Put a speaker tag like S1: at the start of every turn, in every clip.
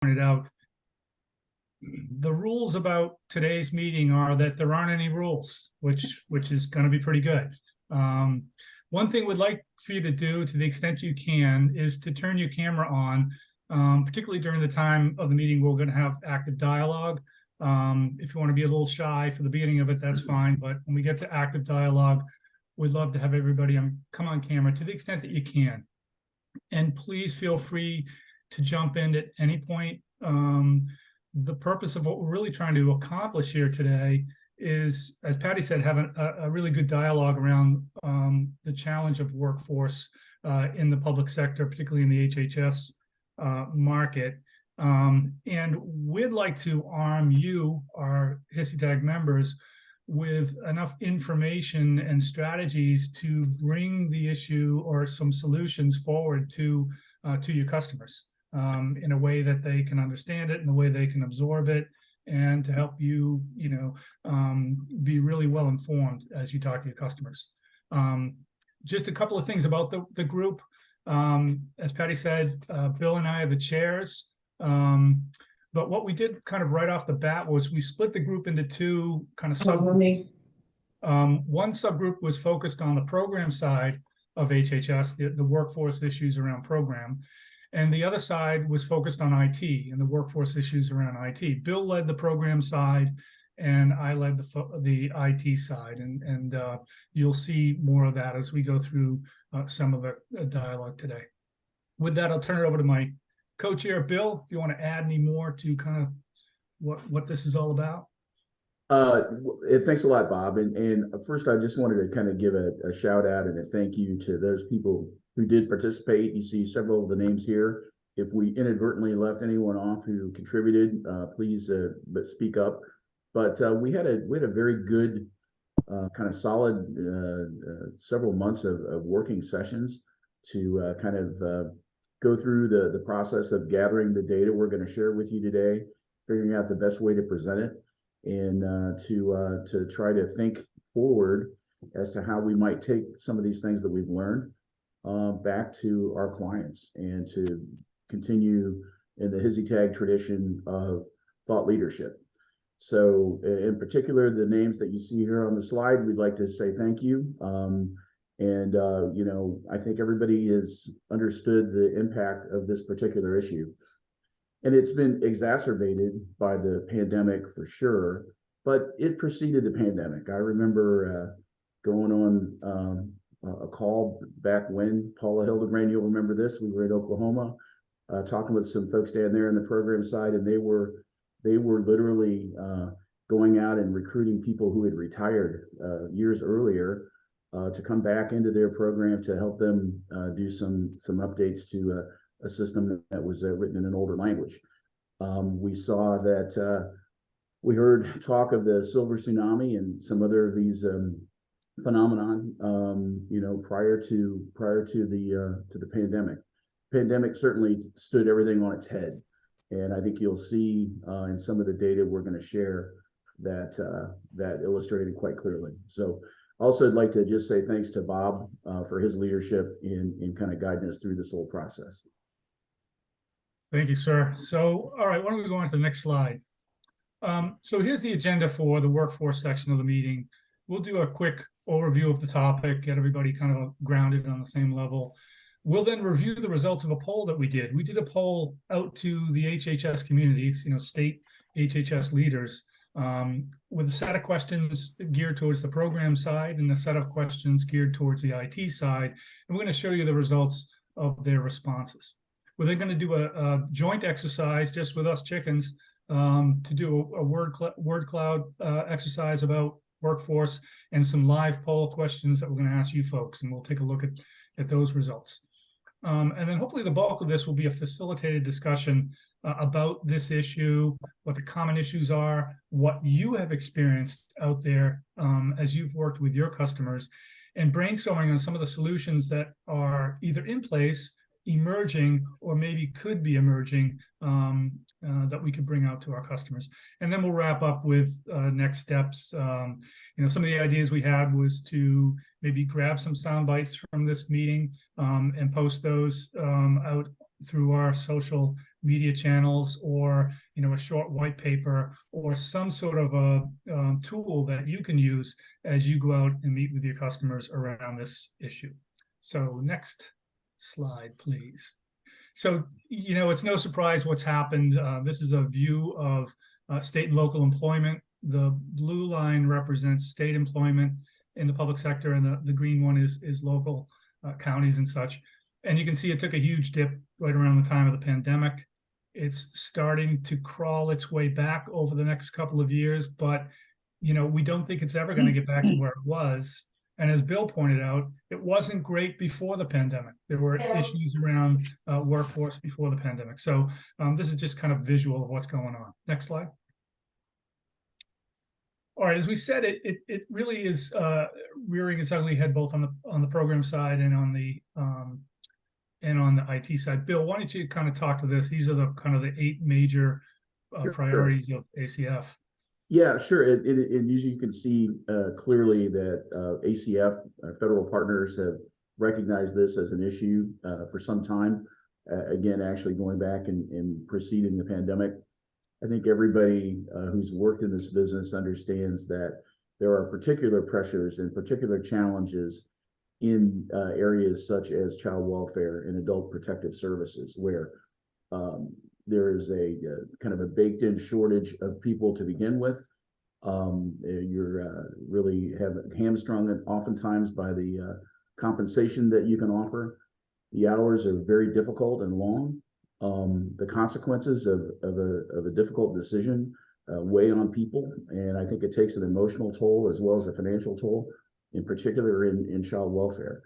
S1: pointed out, the rules about today's meeting are that there aren't any rules, which is going to be pretty good. One thing we'd like for you to do, to the extent you can, is to turn your camera on, particularly during the time of the meeting. We're going to have active dialogue. If you want to be a little shy for the beginning of it, that's fine. But when we get to active dialogue, we'd love to have everybody come on camera to the extent that you can. And please feel free to jump in at any point. The purpose of what we're really trying to accomplish here today is, as Patty said, have a really good dialogue around the challenge of workforce in the public sector, particularly in the HHS market. And we'd like to arm you, our HSITAG members, with enough information and strategies to bring the issue or some solutions forward to your customers in a way that they can understand it, in a way they can absorb it, and to help you, be really well informed as you talk to your customers. Just a couple of things about the group. As Patty said, Bill and I are the chairs. But what we did kind of right off the bat was we split the group into two kind of subgroups. One subgroup was focused on the program side of HHS, the workforce issues around program. And the other side was focused on IT and the workforce issues around IT. Bill led the program side, and I led the IT side. And you'll see more of that as we go through some of the dialogue today. With that, I'll turn it over to my co-chair, Bill, if you want to add any more to kind of what this is all about.
S2: Thanks a lot, Bob. And first, I just wanted to kind of give a shout out and a thank you to those people who did participate. You see several of the names here. If we inadvertently left anyone off who contributed, please speak up. But we had a very good, kind of solid several months of working sessions to kind of go through the process of gathering the data we're going to share with you today, figuring out the best way to present it, and to try to think forward as to how we might take some of these things that we've learned back to our clients and to continue in the HSITAG tradition of thought leadership. So in particular, the names that you see here on the slide, we'd like to say thank you. I think everybody has understood the impact of this particular issue. And it's been exacerbated by the pandemic for sure, but it preceded the pandemic. I remember going on a call back when, Paula Hildebrand, you'll remember this, we were in Oklahoma talking with some folks down there in the program side, and they were literally going out and recruiting people who had retired years earlier to come back into their program to help them do some updates to a system that was written in an older language. We saw that we heard talk of the silver tsunami and some other of these phenomenon, prior to the pandemic. Pandemic certainly stood everything on its head, and I think you'll see in some of the data we're going to share that illustrated quite clearly. So also, I'd like to just say thanks to Bob for his leadership in kind of guiding us through this whole process.
S1: Thank you, sir. So, all right, why don't we go on to the next slide? So here's the agenda for the workforce section of the meeting. We'll do a quick overview of the topic, get everybody kind of grounded on the same level. We'll then review the results of a poll that we did. We did a poll out to the HHS communities, state HHS leaders, with a set of questions geared towards the program side and a set of questions geared towards the IT side. And we're going to show you the results of their responses. We're then going to do a joint exercise just with us chickens to do a word cloud exercise about workforce and some live poll questions that we're going to ask you folks. And we'll take a look at those results. And then hopefully the bulk of this will be a facilitated discussion about this issue, what the common issues are, what you have experienced out there as you've worked with your customers, and brainstorming on some of the solutions that are either in place, emerging, or maybe could be emerging that we could bring out to our customers. And then we'll wrap up with next steps. Some of the ideas we had was to maybe grab some sound bites from this meeting and post those out through our social media channels, or a short white paper, or some sort of a tool that you can use as you go out and meet with your customers around this issue. So next slide, please. So, it's no surprise what's happened. This is a view of state and local employment. The blue line represents state employment in the public sector, and the green one is local counties and such. And you can see it took a huge dip right around the time of the pandemic. It's starting to crawl its way back over the next couple of years, but we don't think it's ever going to get back to where it was. And as Bill pointed out, it wasn't great before the pandemic. There were issues around workforce before the pandemic. So this is just kind of visual of what's going on. Next slide. All right, as we said, it really is rearing its ugly head both on the program side and on the IT side. Bill, why don't you kind of talk to this? These are the kind of the 8 major priorities of ACF.
S2: Yeah, sure. And as you can see clearly that ACF, federal partners, have recognized this as an issue for some time. Again, actually going back and preceding the pandemic. I think everybody who's worked in this business understands that there are particular pressures and particular challenges in areas such as child welfare and adult protective services, where there is a kind of a baked-in shortage of people to begin with. You're really hamstrung oftentimes by the compensation that you can offer. The hours are very difficult and long. The consequences of a difficult decision weigh on people, and I think it takes an emotional toll as well as a financial toll, in particular in child welfare.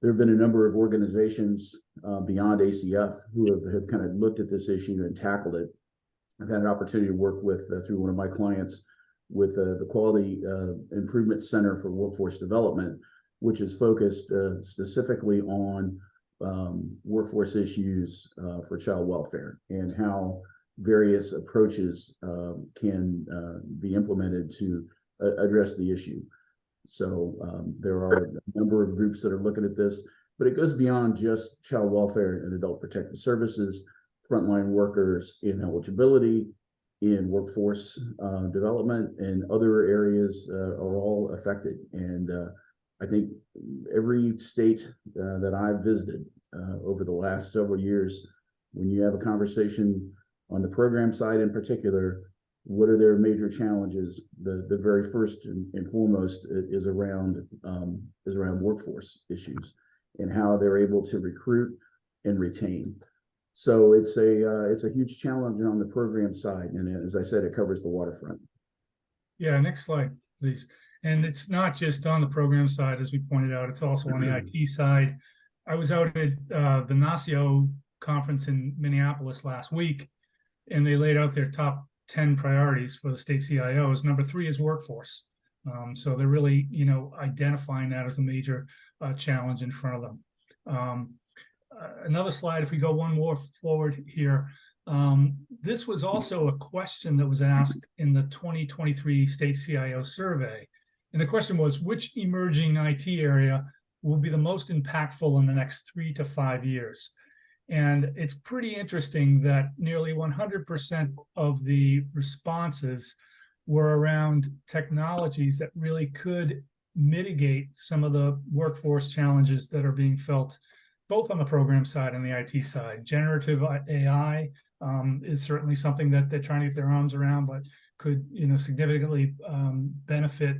S2: There have been a number of organizations beyond ACF who have kind of looked at this issue and tackled it. I've had an opportunity to work with, through one of my clients, with the Quality Improvement Center for Workforce Development, which is focused specifically on workforce issues for child welfare and how various approaches can be implemented to address the issue. So there are a number of groups that are looking at this, but it goes beyond just child welfare and adult protective services. Frontline workers in eligibility, in workforce development, and other areas are all affected. And I think every state that I've visited over the last several years, when you have a conversation on the program side in particular, what are their major challenges? The very first and foremost is around workforce issues and how they're able to recruit and retain. So it's a huge challenge on the program side, and as I said, it covers the waterfront.
S1: Yeah, next slide, please. And it's not just on the program side, as we pointed out; it's also on the IT side. I was out at the NACIO conference in Minneapolis last week, and they laid out their top 10 priorities for the state CIOs. Number 3 is workforce. So they're really, identifying that as a major challenge in front of them. Another slide, if we go one more forward here. This was also a question that was asked in the 2023 State CIO survey. And the question was, which emerging IT area will be the most impactful in the next 3 to 5 years? And it's pretty interesting that nearly 100% of the responses were around technologies that really could mitigate some of the workforce challenges that are being felt both on the program side and the IT side. Generative AI is certainly something that they're trying to get their arms around, but could significantly benefit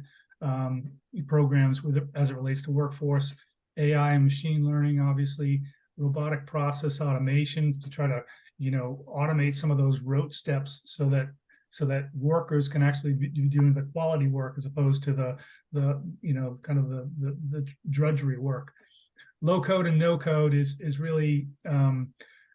S1: programs as it relates to workforce. AI and machine learning, obviously, robotic process automation to try to automate some of those rote steps so that workers can actually be doing the quality work as opposed to the drudgery work. Low code and no code is really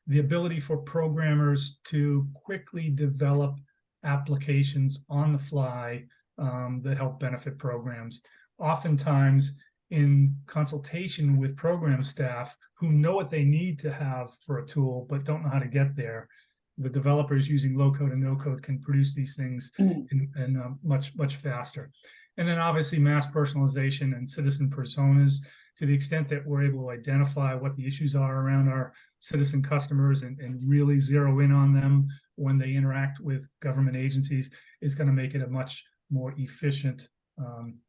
S1: the ability for programmers to quickly develop applications on the fly that help benefit programs. Oftentimes in consultation with program staff who know what they need to have for a tool but don't know how to get there, the developers using low code and no code can produce these things in much faster. And then obviously mass personalization and citizen personas, to the extent that we're able to identify what the issues are around our citizen customers and really zero in on them when they interact with government agencies is going to make it a much more efficient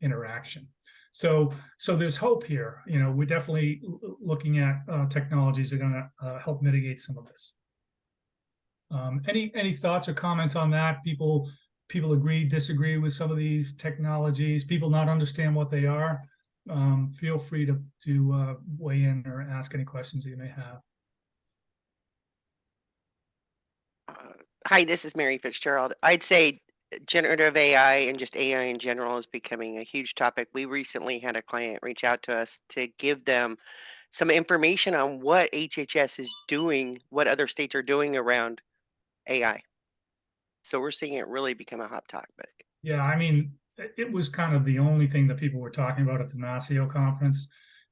S1: interaction. So there's hope here. We're definitely looking at technologies that are going to help mitigate some of this. Any thoughts or comments on that? People agree, disagree with some of these technologies? People not understand what they are? Feel free to weigh in or ask any questions that you may have.
S3: Hi, this is Mary Fitzgerald. I'd say generative AI and just AI in general is becoming a huge topic. We recently had a client reach out to us to give them some information on what HHS is doing, what other states are doing around AI. So we're seeing it really become a hot topic.
S1: Yeah, I mean, it was kind of the only thing that people were talking about at the Masio conference.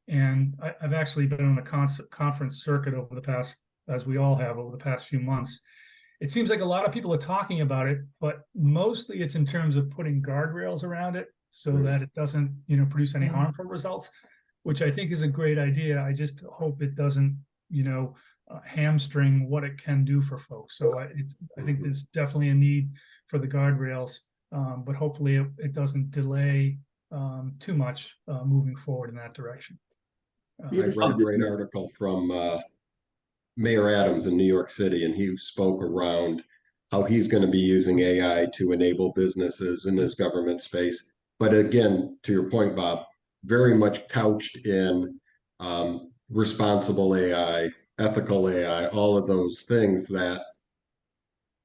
S1: And I've actually been on the conference circuit over the past, as we all have over the past few months. It seems like a lot of people are talking about it, but mostly it's in terms of putting guardrails around it so that it doesn't, produce any harmful results, which I think is a great idea. I just hope it doesn't, hamstring what it can do for folks. So I think there's definitely a need for the guardrails, but hopefully it doesn't delay too much moving forward in that direction.
S4: I read a great article from Mayor Adams in New York City, and he spoke around how he's going to be using AI to enable businesses in his government space. But again, to your point, Bob, very much couched in responsible AI, ethical AI, all of those things that,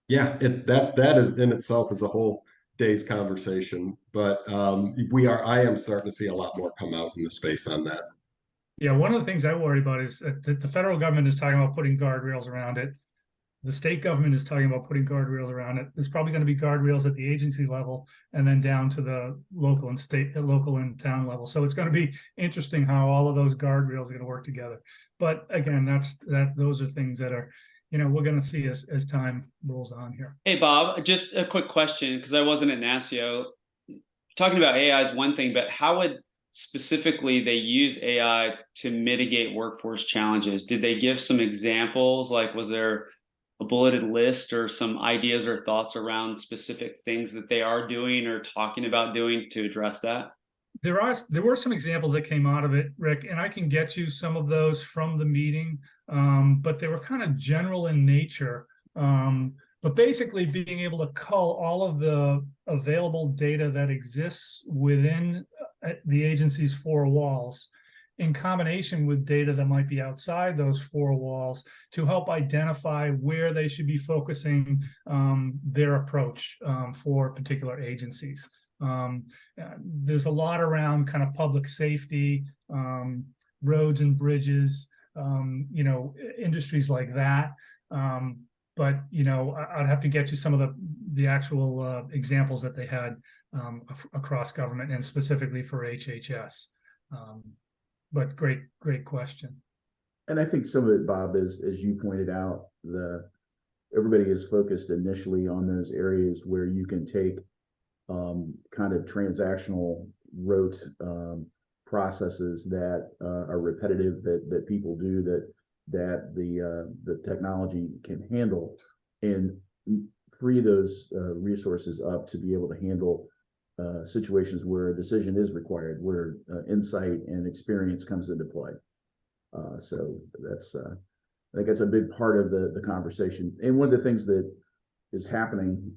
S4: yeah, that is in itself is a whole day's conversation. But I am starting to see a lot more come out in the space on that.
S1: Yeah, one of the things I worry about is that the federal government is talking about putting guardrails around it. The state government is talking about putting guardrails around it. There's probably going to be guardrails at the agency level and then down to the local and town level. So it's going to be interesting how all of those guardrails are going to work together. But again, those are things that are, we're going to see as time rolls on here.
S5: Hey, Bob, just a quick question, because I wasn't at NASIO. Talking about AI is one thing, but how would specifically they use AI to mitigate workforce challenges? Did they give some examples? Like, was there a bulleted list or some ideas or thoughts around specific things that they are doing or talking about doing to address that?
S1: There were some examples that came out of it, Rick, and I can get you some of those from the meeting, but they were kind of general in nature. But basically being able to cull all of the available data that exists within the agency's four walls in combination with data that might be outside those four walls to help identify where they should be focusing their approach for particular agencies. There's a lot around kind of public safety, roads and bridges, industries like that. But I'd have to get you some of the actual examples that they had across government and specifically for HHS. But great question.
S2: And I think some of it, Bob, is, as you pointed out, everybody is focused initially on those areas where you can take kind of transactional rote processes that are repetitive that people do that the technology can handle, and free those resources up to be able to handle situations where a decision is required, where insight and experience comes into play. So I think that's a big part of the conversation. And one of the things that is happening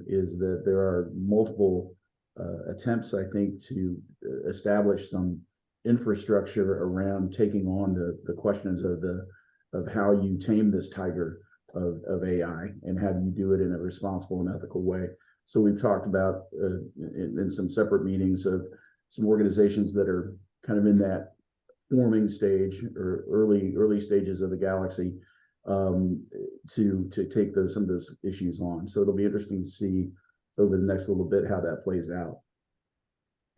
S2: is that there are multiple attempts, I think, to establish some infrastructure around taking on the questions of how you tame this tiger of AI and how do you do it in a responsible and ethical way. So we've talked about in some separate meetings of some organizations that are kind of in that forming stage or early stages of the galaxy to take some of those issues on. So it'll be interesting to see over the next little bit how that plays out.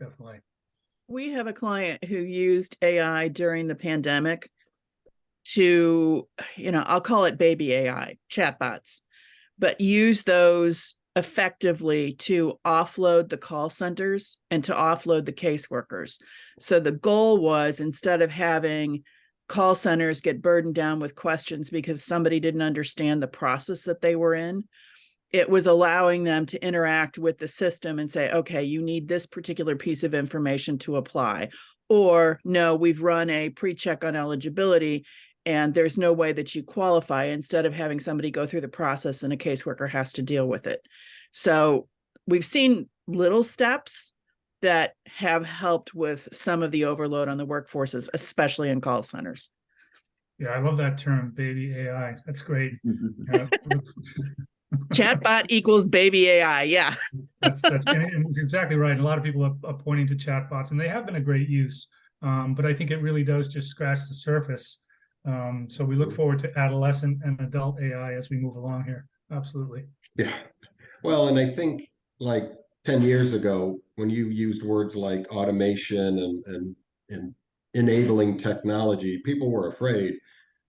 S1: Definitely.
S6: We have a client who used AI during the pandemic to, I'll call it baby AI, chatbots, but use those effectively to offload the call centers and to offload the caseworkers. So the goal was, instead of having call centers get burdened down with questions because somebody didn't understand the process that they were in. It was allowing them to interact with the system and say, okay, you need this particular piece of information to apply. Or no, we've run a pre-check on eligibility and there's no way that you qualify, instead of having somebody go through the process and a caseworker has to deal with it. So we've seen little steps that have helped with some of the overload on the workforces, especially in call centers.
S1: Yeah, I love that term, baby AI. That's great.
S6: Chatbot equals baby AI. Yeah.
S1: That's and it's exactly right. And a lot of people are pointing to chatbots, and they have been a great use. But I think it really does just scratch the surface. So we look forward to adolescent and adult AI as we move along here. Absolutely.
S4: Yeah. Well, and I think like 10 years ago, when you used words like automation and enabling technology, people were afraid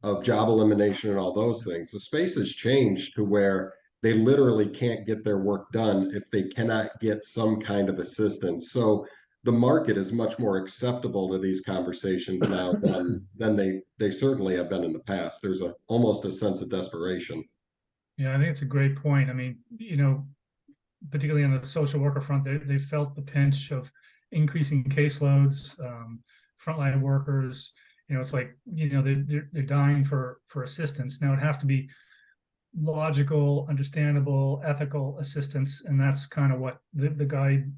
S4: of job elimination and all those things. The space has changed to where they literally can't get their work done if they cannot get some kind of assistance. So the market is much more acceptable to these conversations now than they certainly have been in the past. There's almost a sense of desperation.
S1: Yeah, I think it's a great point. I mean, particularly on the social worker front, they felt the pinch of increasing caseloads, frontline workers. It's like, they're dying for assistance. Now it has to be logical, understandable, ethical assistance, and that's kind of what the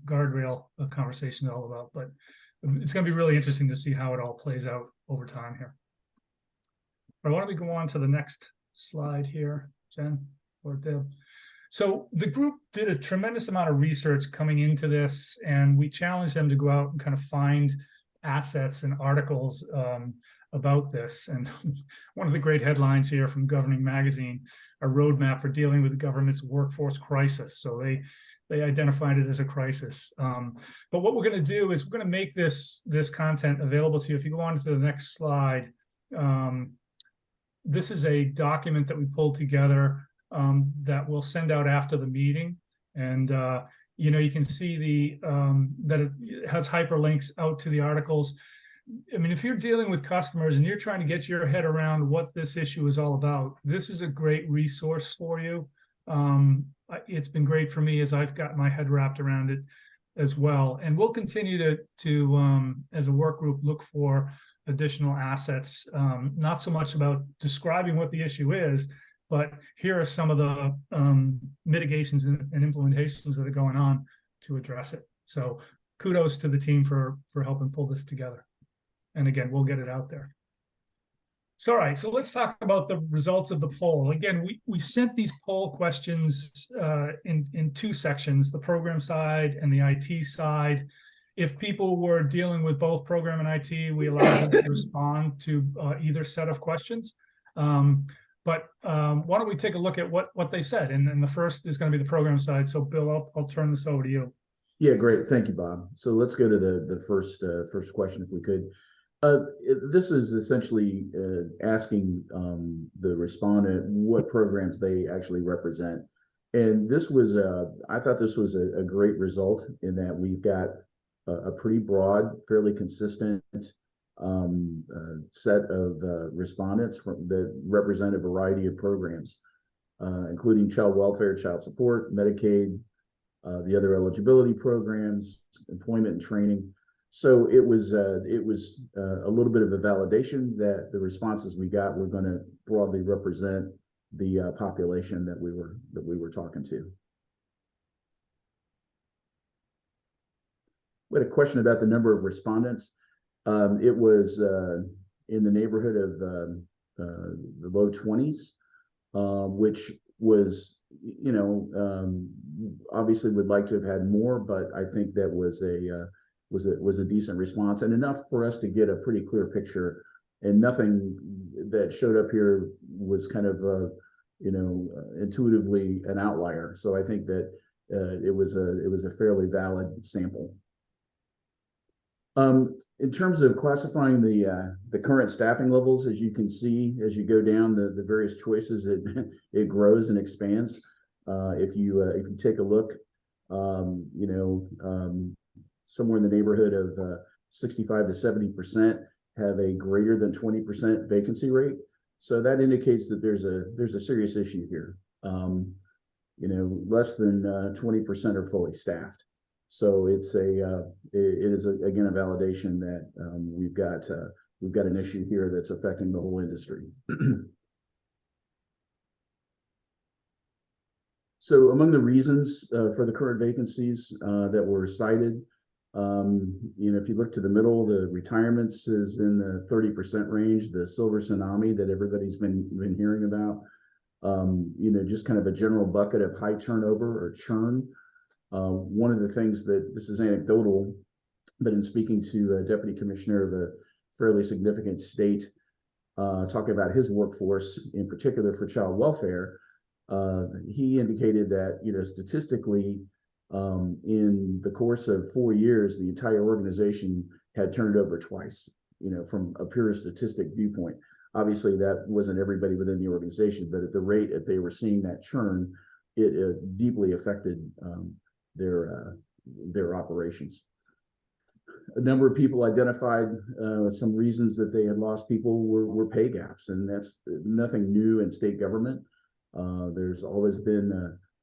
S1: guardrail conversation is all about. But it's going to be really interesting to see how it all plays out over time here. But why don't we go on to the next slide here, Jen or Deb? So the group did a tremendous amount of research coming into this, and we challenged them to go out and kind of find assets and articles about this. And one of the great headlines here from Governing Magazine, a roadmap for dealing with the government's workforce crisis. So they identified it as a crisis. But what we're going to do is we're going to make this content available to you. If you go on to the next slide, this is a document that we pulled together that we'll send out after the meeting. And you can see that it has hyperlinks out to the articles. I mean, if you're dealing with customers and you're trying to get your head around what this issue is all about, this is a great resource for you. It's been great for me as I've got my head wrapped around it as well. And we'll continue to as a work group, look for additional assets, not so much about describing what the issue is, but here are some of the mitigations and implementations that are going on to address it. So kudos to the team for helping pull this together. And again, we'll get it out there. So, all right, so let's talk about the results of the poll. Again, we sent these poll questions in two sections, the program side and the IT side. If people were dealing with both program and IT, we allowed them to respond to either set of questions. But why don't we take a look at what they said? And the first is going to be the program side. So, Bill, I'll turn this over to you.
S2: Yeah, great. Thank you, Bob. So let's go to the first question, if we could. This is essentially asking the respondent what programs they actually represent. And this was, I thought this was a great result in that we've got a pretty broad, fairly consistent set of respondents that represent a variety of programs, including child welfare, child support, Medicaid, the other eligibility programs, employment and training. So it was a little bit of a validation that the responses we got were going to broadly represent the population that we were talking to. We had a question about the number of respondents. It was in the neighborhood of the low 20s, which was, obviously would like to have had more, but I think that was a decent response and enough for us to get a pretty clear picture. And nothing that showed up here was kind of intuitively an outlier. So I think that it was a fairly valid sample. In terms of classifying the current staffing levels, as you can see, as you go down the various choices, it grows and expands. If you take a look, somewhere in the neighborhood of 65 to 70% have a greater than 20% vacancy rate. So that indicates that there's a serious issue here. Less than 20% are fully staffed. So it is again a validation that we've got an issue here that's affecting the whole industry. So among the reasons for the current vacancies that were cited, if you look to the middle, the retirements is in the 30% range, the silver tsunami that everybody's been hearing about, just kind of a general bucket of high turnover or churn. One of the things that, this is anecdotal, but in speaking to a deputy commissioner of a fairly significant state, talking about his workforce, in particular for child welfare, he indicated that, statistically, in the course of 4 years, the entire organization had turned over twice, from a pure statistic viewpoint. Obviously, that wasn't everybody within the organization, but at the rate that they were seeing that churn, it deeply affected their operations. A number of people identified some reasons that they had lost people were pay gaps, and that's nothing new in state government. There's always been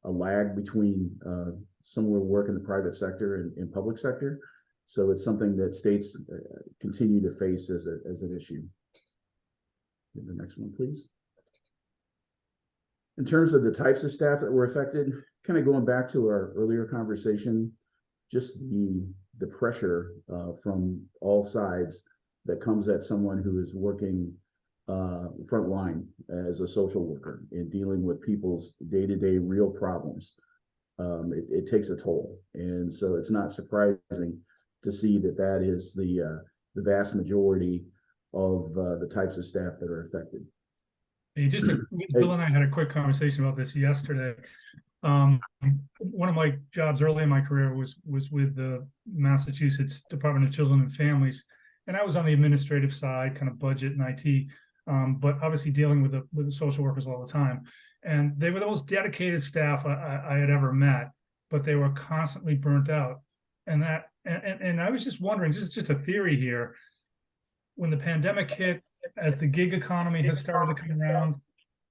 S2: a lag between some will work in the private sector and public sector. So it's something that states continue to face as an issue. The next one, please. In terms of the types of staff that were affected, kind of going back to our earlier conversation, just the pressure from all sides that comes at someone who is working front line as a social worker in dealing with people's day-to-day real problems. It takes a toll, and so it's not surprising to see that is the vast majority of the types of staff that are affected.
S1: Hey, Bill and I had a quick conversation about this yesterday. One of my jobs early in my career was with the Massachusetts Department of Children and Families, and I was on the administrative side, kind of budget and IT, but obviously dealing with the social workers all the time. And they were the most dedicated staff I had ever met, but they were constantly burnt out. And I was just wondering, this is just a theory here, when the pandemic hit, as the gig economy has started to come around,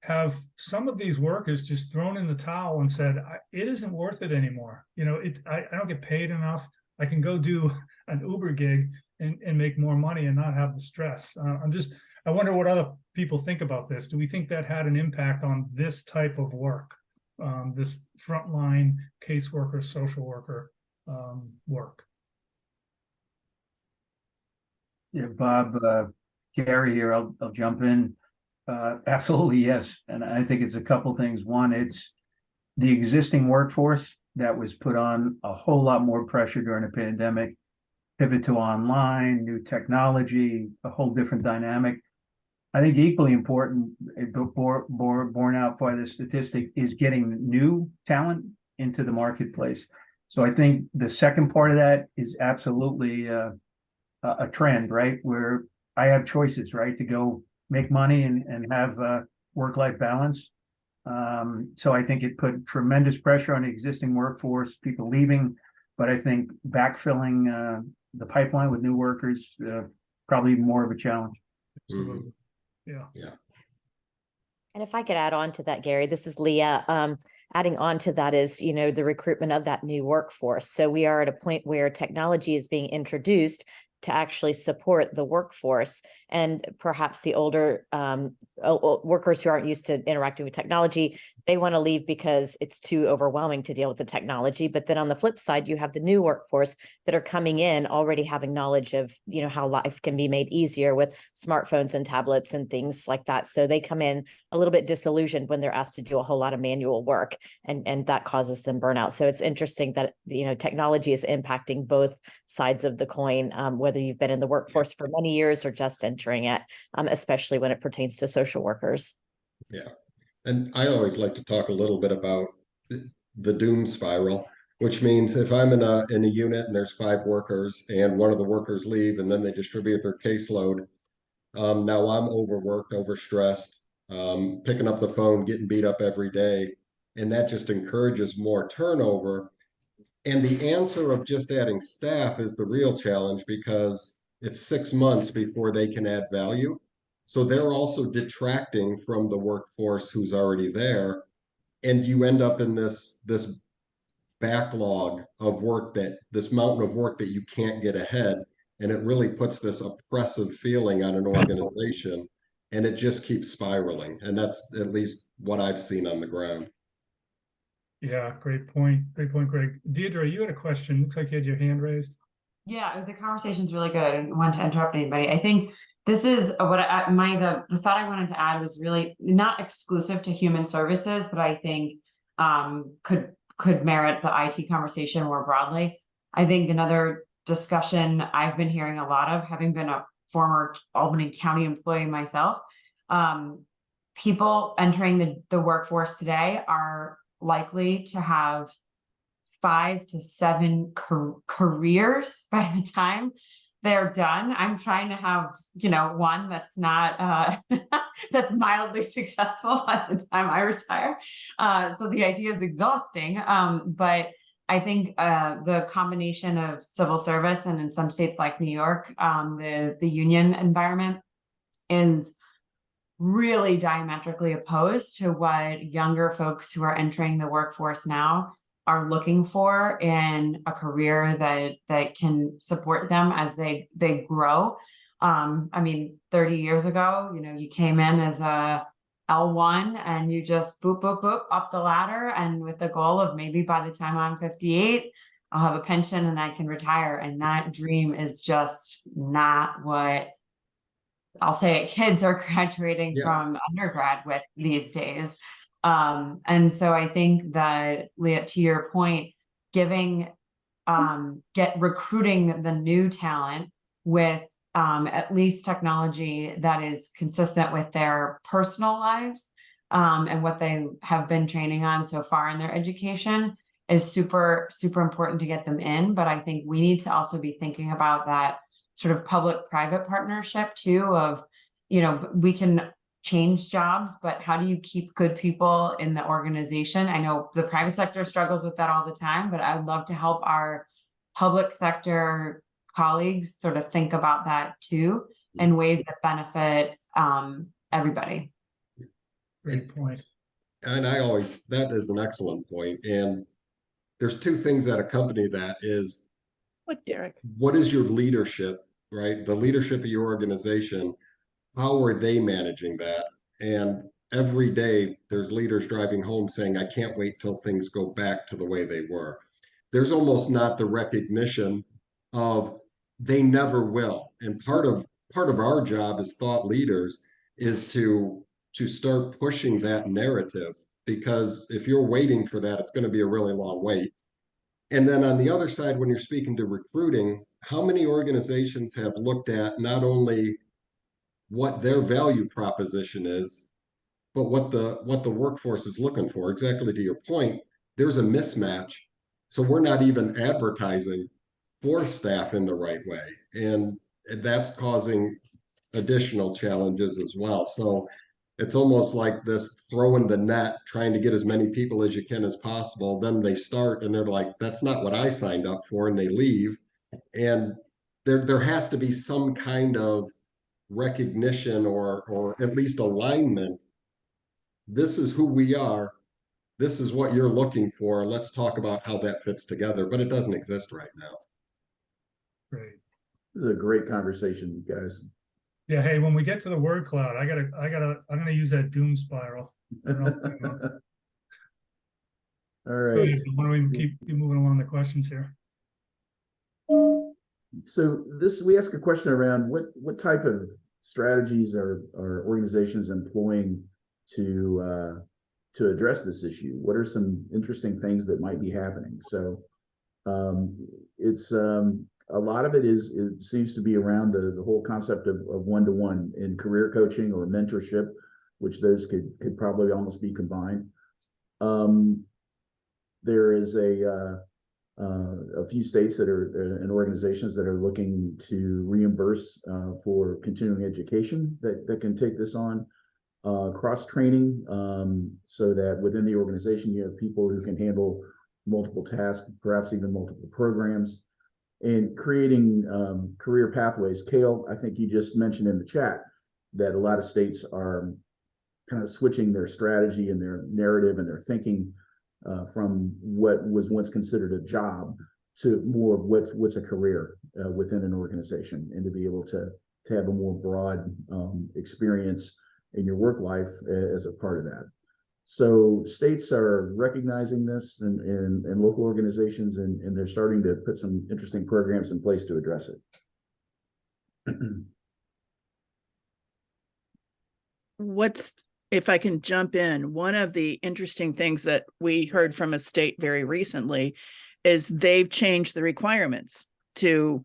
S1: have some of these workers just thrown in the towel and said, it isn't worth it anymore. I don't get paid enough. I can go do an Uber gig and make more money and not have the stress. I wonder what other people think about this. Do we think that had an impact on this type of work, this frontline caseworker, social worker work?
S7: Yeah, Bob, Gary here. I'll jump in. Absolutely, yes. And I think it's a couple things. One, it's the existing workforce that was put on a whole lot more pressure during the pandemic, pivot to online, new technology, a whole different dynamic. I think equally important, borne out by the statistic, is getting new talent into the marketplace. So I think the second part of that is absolutely a trend, right? Where I have choices, right, to go make money and have work-life balance. So I think it put tremendous pressure on the existing workforce, people leaving, but I think backfilling the pipeline with new workers, probably more of a challenge.
S1: Absolutely. Yeah.
S8: And if I could add on to that, Gary, this is Leah. Adding on to that is, the recruitment of that new workforce. So we are at a point where technology is being introduced to actually support the workforce, and perhaps the older workers who aren't used to interacting with technology, they want to leave because it's too overwhelming to deal with the technology. But then on the flip side, you have the new workforce that are coming in already having knowledge of, how life can be made easier with smartphones and tablets and things like that. So they come in a little bit disillusioned when they're asked to do a whole lot of manual work, and that causes them burnout. So it's interesting that, technology is impacting both sides of the coin, whether you've been in the workforce for many years or just entering it, especially when it pertains to social workers.
S4: Yeah. And I always like to talk a little bit about the doom spiral, which means if I'm in a unit and there's 5 workers and one of the workers leave and then they distribute their caseload, now I'm overworked, overstressed, picking up the phone, getting beat up every day, and that just encourages more turnover. And the answer of just adding staff is the real challenge, because it's 6 months before they can add value. So they're also detracting from the workforce who's already there. And you end up in this backlog of work, that this mountain of work that you can't get ahead. And it really puts this oppressive feeling on an organization, and it just keeps spiraling. And that's at least what I've seen on the ground.
S1: Yeah, great point. Great point, Greg. Deirdre, you had a question. Looks like you had your hand raised.
S9: Yeah, the conversation's really good. I didn't want to interrupt anybody. I think this is what the thought I wanted to add was really not exclusive to human services, but I think could merit the IT conversation more broadly. I think another discussion I've been hearing a lot of, having been a former Albany County employee myself, people entering the workforce today are likely to have 5 to 7 careers by the time they're done. I'm trying to have, one that's not that's mildly successful by the time I retire. So the idea is exhausting. But I think the combination of civil service and in some states like New York, the union environment is really diametrically opposed to what younger folks who are entering the workforce now are looking for in a career that can support them as they grow. 30 years ago, you came in as a L1 and you just boop, boop, boop up the ladder, and with the goal of maybe by the time I'm 58, I'll have a pension and I can retire. And that dream is just not what I'll say kids are graduating from undergrad with these days. And so I think that, Leah, to your point, recruiting the new talent with at least technology that is consistent with their personal lives and what they have been training on so far in their education is super, super important to get them in. But I think we need to also be thinking about that sort of public-private partnership too of, we can change jobs, but how do you keep good people in the organization? I know the private sector struggles with that all the time, but I'd love to help our public sector colleagues sort of think about that too in ways that benefit everybody.
S1: Great point.
S4: And that is an excellent point. And there's two things that accompany that is,
S6: What, Derek?
S4: what is your leadership, right? The leadership of your organization, how are they managing that? And every day there's leaders driving home saying, I can't wait till things go back to the way they were. There's almost not the recognition of they never will. And part of our job as thought leaders is to start pushing that narrative, because if you're waiting for that, it's going to be a really long wait. And then on the other side, when you're speaking to recruiting, how many organizations have looked at not only what their value proposition is, but what the workforce is looking for? Exactly to your point, there's a mismatch. So we're not even advertising for staff in the right way. And that's causing additional challenges as well. So it's almost like this throwing the net, trying to get as many people as you can as possible. Then they start and they're like, that's not what I signed up for. And they leave. And there has to be some kind of recognition or at least alignment. This is who we are. This is what you're looking for. Let's talk about how that fits together. But it doesn't exist right now.
S1: Great.
S2: This is a great conversation, you guys.
S1: Yeah. Hey, when we get to the word cloud, I'm gonna use that doom spiral.
S2: All right.
S1: Why don't we keep moving along the questions here?
S2: So we ask a question around what type of strategies are organizations employing to address this issue? What are some interesting things that might be happening? So it's a lot of it seems to be around the whole concept of one-to-one in career coaching or mentorship, which those could probably almost be combined. There is a few states that are and organizations that are looking to reimburse for continuing education that can take this on. Cross training, so that within the organization you have people who can handle multiple tasks, perhaps even multiple programs. and creating career pathways. Kale, I think you just mentioned in the chat that a lot of states are kind of switching their strategy and their narrative and their thinking from what was once considered a job to more of what's a career within an organization, and to be able to have a more broad experience in your work life as a part of that. So states are recognizing this, and local organizations, and they're starting to put some interesting programs in place to address it.
S6: If I can jump in, one of the interesting things that we heard from a state very recently is they've changed the requirements to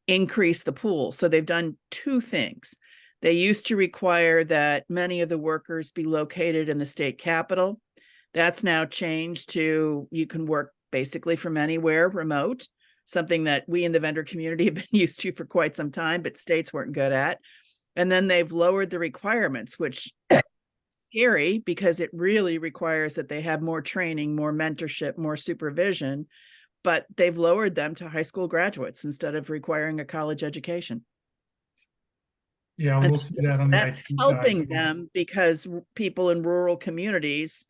S6: increase the pool. So they've done two things. They used to require that many of the workers be located in the state capital. That's now changed to you can work basically from anywhere remote, something that we in the vendor community have been used to for quite some time, but states weren't good at. And then they've lowered the requirements, which is scary because it really requires that they have more training, more mentorship, more supervision, but they've lowered them to high school graduates instead of requiring a college education.
S1: Yeah, we'll see that on the
S6: That's
S1: IT
S6: helping
S1: side.
S6: them because people in rural communities,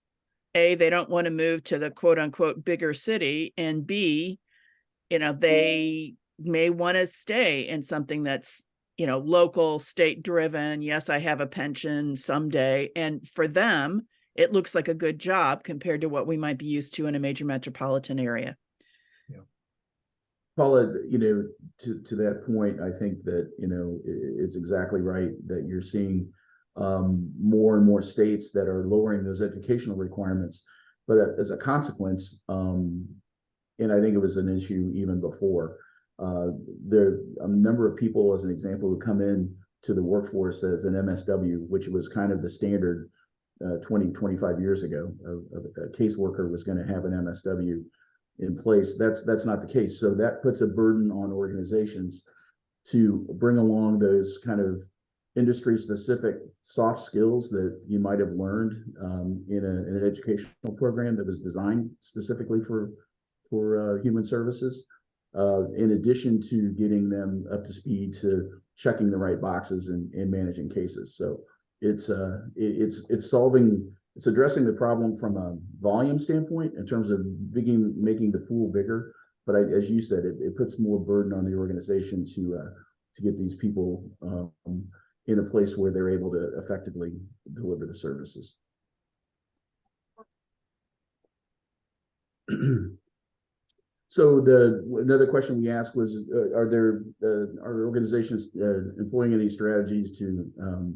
S6: A, they don't want to move to the quote unquote bigger city, and B, they may want to stay in something that's, local, state driven. Yes, I have a pension someday. And for them, it looks like a good job compared to what we might be used to in a major metropolitan area.
S2: Paula, to that point, I think that, it's exactly right that you're seeing more and more states that are lowering those educational requirements. But as a consequence, and I think it was an issue even before, there are a number of people, as an example, who come in to the workforce as an MSW, which was kind of the standard 25 years ago. A caseworker was going to have an MSW in place. That's not the case. So that puts a burden on organizations to bring along those kind of industry specific soft skills that you might have learned in an educational program that was designed specifically for human services, in addition to getting them up to speed to checking the right boxes and managing cases. So it's addressing the problem from a volume standpoint in terms of making the pool bigger. But as you said, it puts more burden on the organization to get these people in a place where they're able to effectively deliver the services. So another question we asked was, are organizations employing any strategies to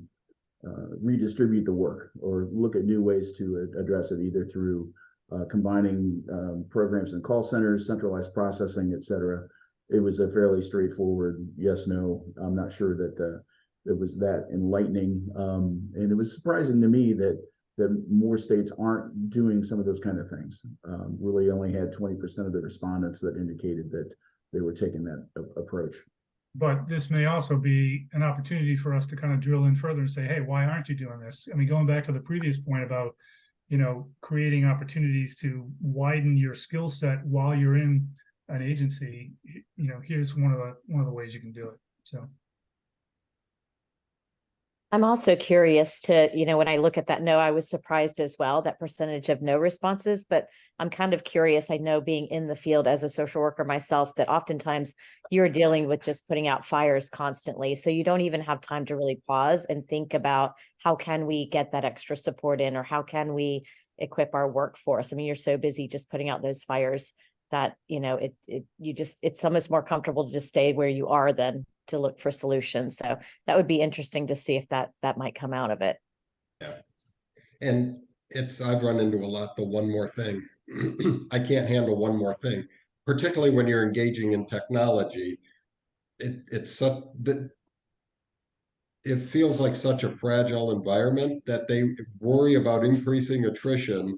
S2: redistribute the work or look at new ways to address it, either through combining programs and call centers, centralized processing, et cetera? It was a fairly straightforward yes, no. I'm not sure that it was that enlightening. And it was surprising to me that more states aren't doing some of those kind of things. Really only had 20% of the respondents that indicated that they were taking that approach.
S1: But this may also be an opportunity for us to kind of drill in further and say, hey, why aren't you doing this? I mean, going back to the previous point about, creating opportunities to widen your skill set while you're in an agency, here's one of the ways you can do it. So
S8: I'm also curious to, when I look at that no, I was surprised as well, that percentage of no responses, but I'm kind of curious. I know, being in the field as a social worker myself, that oftentimes you're dealing with just putting out fires constantly. So you don't even have time to really pause and think about how can we get that extra support in, or how can we equip our workforce? I mean, you're so busy just putting out those fires that, it's almost more comfortable to just stay where you are than to look for solutions. So that would be interesting to see if that might come out of it.
S4: Yeah. And I've run into a lot, the one more thing. I can't handle one more thing, particularly when you're engaging in technology. It feels like such a fragile environment that they worry about increasing attrition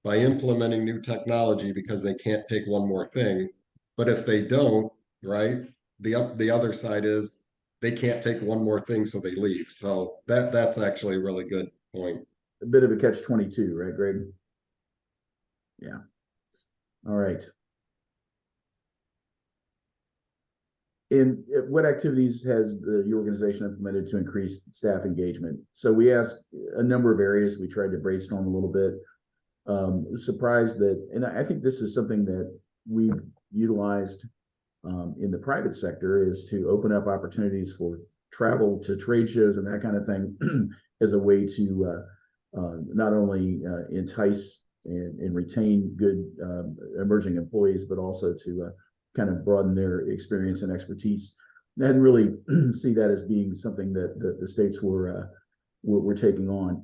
S4: by implementing new technology because they can't take one more thing. But if they don't, right, the other side is they can't take one more thing, so they leave. So that's actually a really good point.
S2: A bit of a catch-22, right, Greg? Yeah. All right. And what activities has your organization implemented to increase staff engagement? So we asked a number of areas. We tried to brainstorm a little bit. Surprised that, and I think this is something that we've utilized in the private sector, is to open up opportunities for travel to trade shows and that kind of thing as a way to not only entice and retain good emerging employees, but also to kind of broaden their experience and expertise. I didn't really see that as being something that the states were taking on.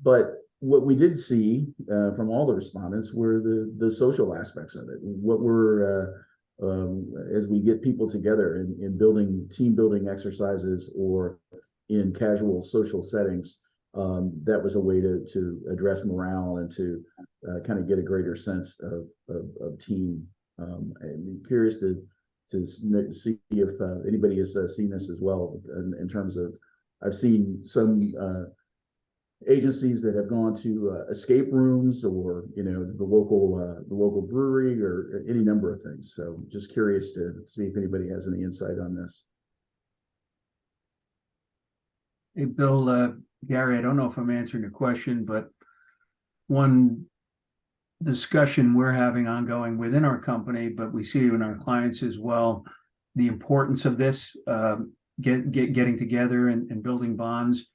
S2: But what we did see from all the respondents were the social aspects of it. What were as we get people together in building team building exercises or in casual social settings, that was a way to address morale and to kind of get a greater sense of team. I'm curious to see if anybody has seen this as well in terms of, I've seen some agencies that have gone to escape rooms, or the local brewery, or any number of things. So just curious to see if anybody has any insight on this.
S7: Hey, Bill, Gary, I don't know if I'm answering your question, but one discussion we're having ongoing within our company, but we see in our clients as well, the importance of this, getting together and building bonds.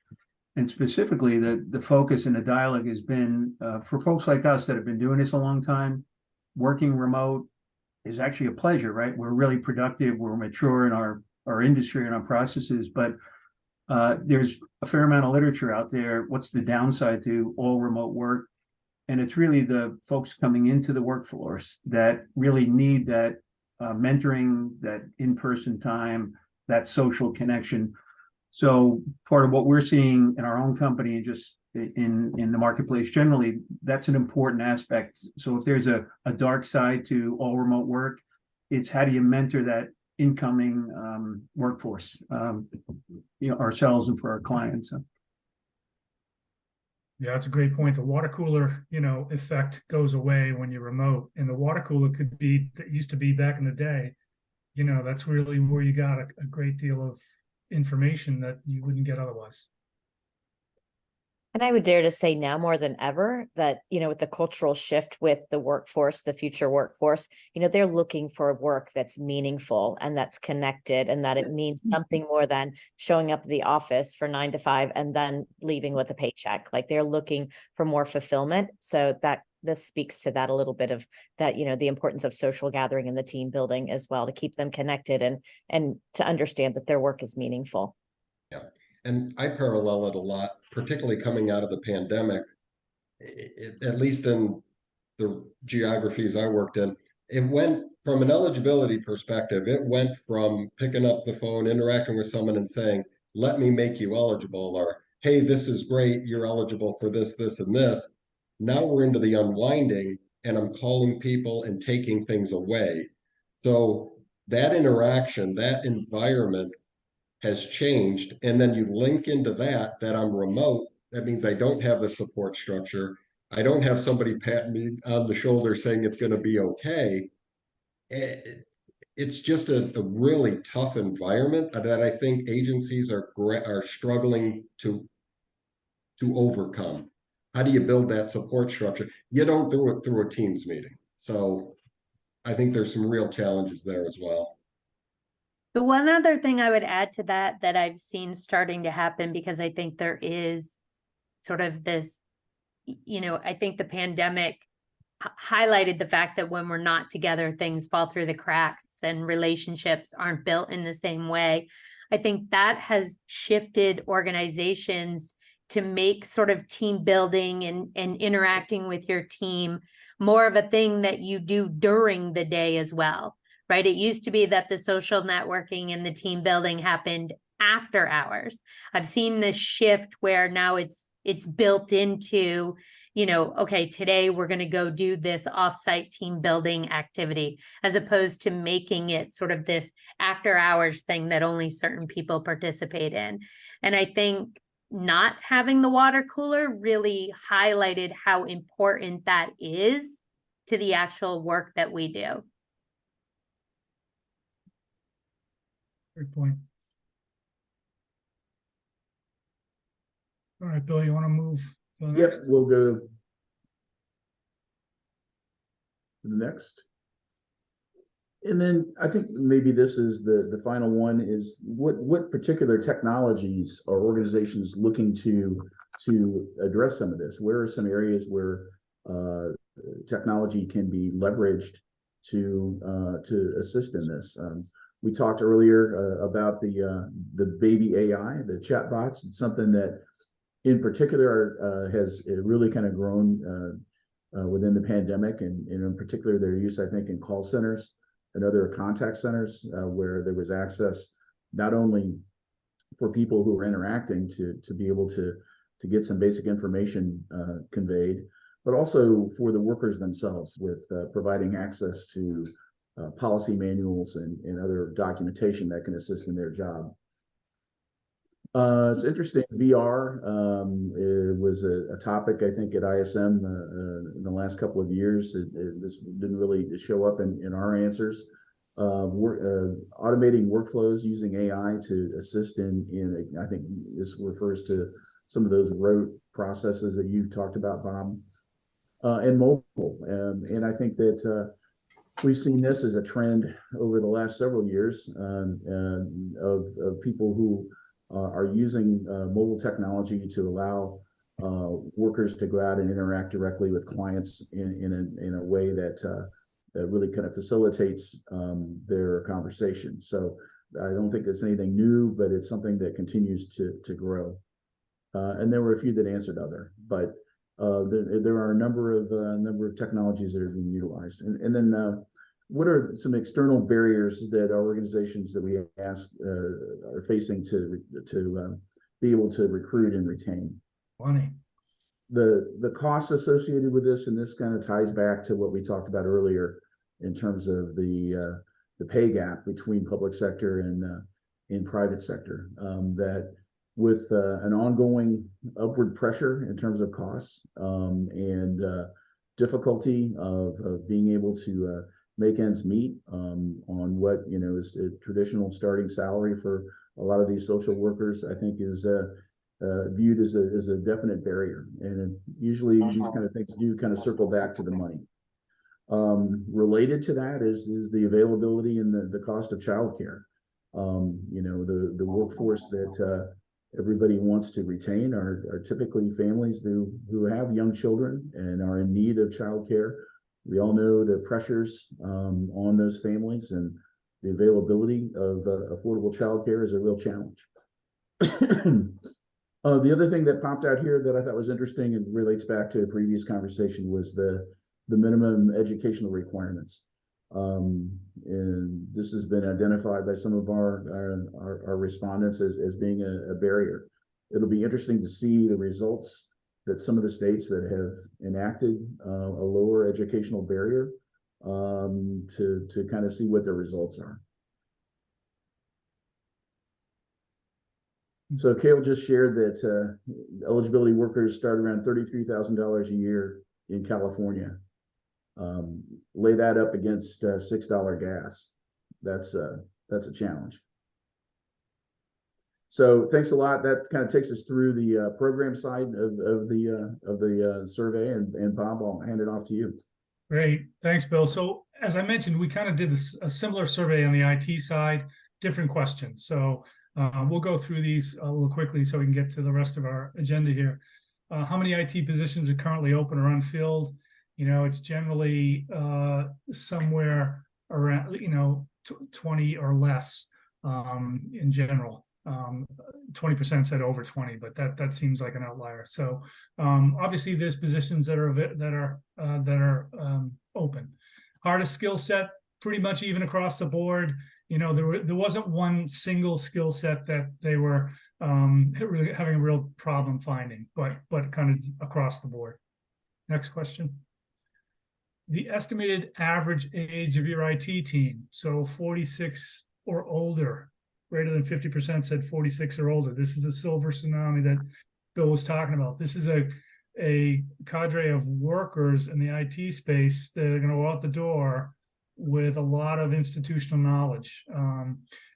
S7: And specifically, the focus and the dialogue has been for folks like us that have been doing this a long time. Working remote is actually a pleasure, right? We're really productive, we're mature in our industry and our processes, but there's a fair amount of literature out there. What's the downside to all remote work? And it's really the folks coming into the workforce that really need that mentoring, that in-person time, that social connection. So part of what we're seeing in our own company and just in the marketplace generally, that's an important aspect. So if there's a dark side to all remote work, it's how do you mentor that incoming workforce, ourselves and for our clients. So.
S1: Yeah, that's a great point. The water cooler, effect goes away when you're remote, and the water cooler could be that used to be back in the day. That's really where you got a great deal of information that you wouldn't get otherwise.
S8: And I would dare to say now more than ever that, with the cultural shift with the workforce, the future workforce, they're looking for work that's meaningful and that's connected, and that it means something more than showing up at the office for 9 to 5 and then leaving with a paycheck. Like, they're looking for more fulfillment. So that this speaks to that a little bit of that, the importance of social gathering and the team building as well, to keep them connected and to understand that their work is meaningful.
S4: Yeah. And I parallel it a lot, particularly coming out of the pandemic, at least in the geographies I worked in. It went from an eligibility perspective, it went from picking up the phone, interacting with someone and saying, let me make you eligible, or, hey, this is great, you're eligible for this, this, and this. Now we're into the unwinding, and I'm calling people and taking things away. So that interaction, that environment has changed. And then you link into that I'm remote. That means I don't have the support structure. I don't have somebody patting me on the shoulder saying it's going to be okay. It's just a really tough environment that I think agencies are struggling to overcome. How do you build that support structure? You don't do it through a Teams meeting. So I think there's some real challenges there as well.
S10: The one other thing I would add to that I've seen starting to happen, because I think there is sort of this, I think the pandemic highlighted the fact that when we're not together, things fall through the cracks and relationships aren't built in the same way. I think that has shifted organizations to make sort of team building and interacting with your team more of a thing that you do during the day as well. Right? It used to be that the social networking and the team building happened after hours. I've seen this shift where now it's built into, okay, today we're going to go do this offsite team building activity, as opposed to making it sort of this after hours thing that only certain people participate in. And I think not having the water cooler really highlighted how important that is to the actual work that we do.
S1: Great point. All right, Bill, you want to move to the
S2: Yep,
S1: next?
S2: we'll go to the next. And then I think maybe this is the final one is what particular technologies are organizations looking to address some of this? Where are some areas where technology can be leveraged to assist in this? We talked earlier about the baby AI, the chatbots. It's something that in particular has really kind of grown within the pandemic, and in particular their use, I think, in call centers and other contact centers where there was access not only for people who were interacting to be able to get some basic information conveyed, but also for the workers themselves with providing access to policy manuals and other documentation that can assist in their job. It's interesting. VR it was a topic, I think, at ISM in the last couple of years. This didn't really show up in our answers. Automating workflows using AI to assist in I think this refers to some of those rote processes that you talked about, Bob, and mobile. And I think that we've seen this as a trend over the last several years of people who are using mobile technology to allow workers to go out and interact directly with clients in a way that really kind of facilitates their conversation. So I don't think it's anything new, but it's something that continues to grow. And there were a few that answered other, but there are a number of technologies that are being utilized. And then what are some external barriers that our organizations that we ask are facing to be able to recruit and retain?
S1: Money.
S2: The costs associated with this, and this kind of ties back to what we talked about earlier in terms of the pay gap between public sector and in private sector. That with an ongoing upward pressure in terms of costs and difficulty of being able to make ends meet on what is a traditional starting salary for a lot of these social workers, I think is viewed as a definite barrier. And usually these kind of things do kind of circle back to the money. Related to that is the availability and the cost of childcare. The workforce that everybody wants to retain are typically families who have young children and are in need of childcare. We all know the pressures on those families, and the availability of affordable childcare is a real challenge. The other thing that popped out here that I thought was interesting and relates back to a previous conversation was the minimum educational requirements. And this has been identified by some of our respondents as being a barrier. It'll be interesting to see the results that some of the states that have enacted a lower educational barrier to kind of see what their results are. So Kale just shared that eligibility workers start around $33,000 a year in California. Lay that up against $6 gas. That's a challenge. So thanks a lot. That kind of takes us through the program side of the survey. And Bob, I'll hand it off to you.
S1: Great. Thanks, Bill. So as I mentioned, we kind of did a similar survey on the IT side, different questions. So we'll go through these a little quickly so we can get to the rest of our agenda here. How many IT positions are currently open or unfilled? It's generally somewhere around, 20 or less in general. 20% said over 20, but that seems like an outlier. So obviously there's positions that are open. Hardest skill set, pretty much even across the board. There wasn't one single skill set that they were really having a real problem finding, but kind of across the board. Next question. The estimated average age of your IT team, so 46 or older. Greater than 50% said 46 or older. This is a silver tsunami that Bill was talking about. This is a cadre of workers in the IT space that are going to go out the door with a lot of institutional knowledge.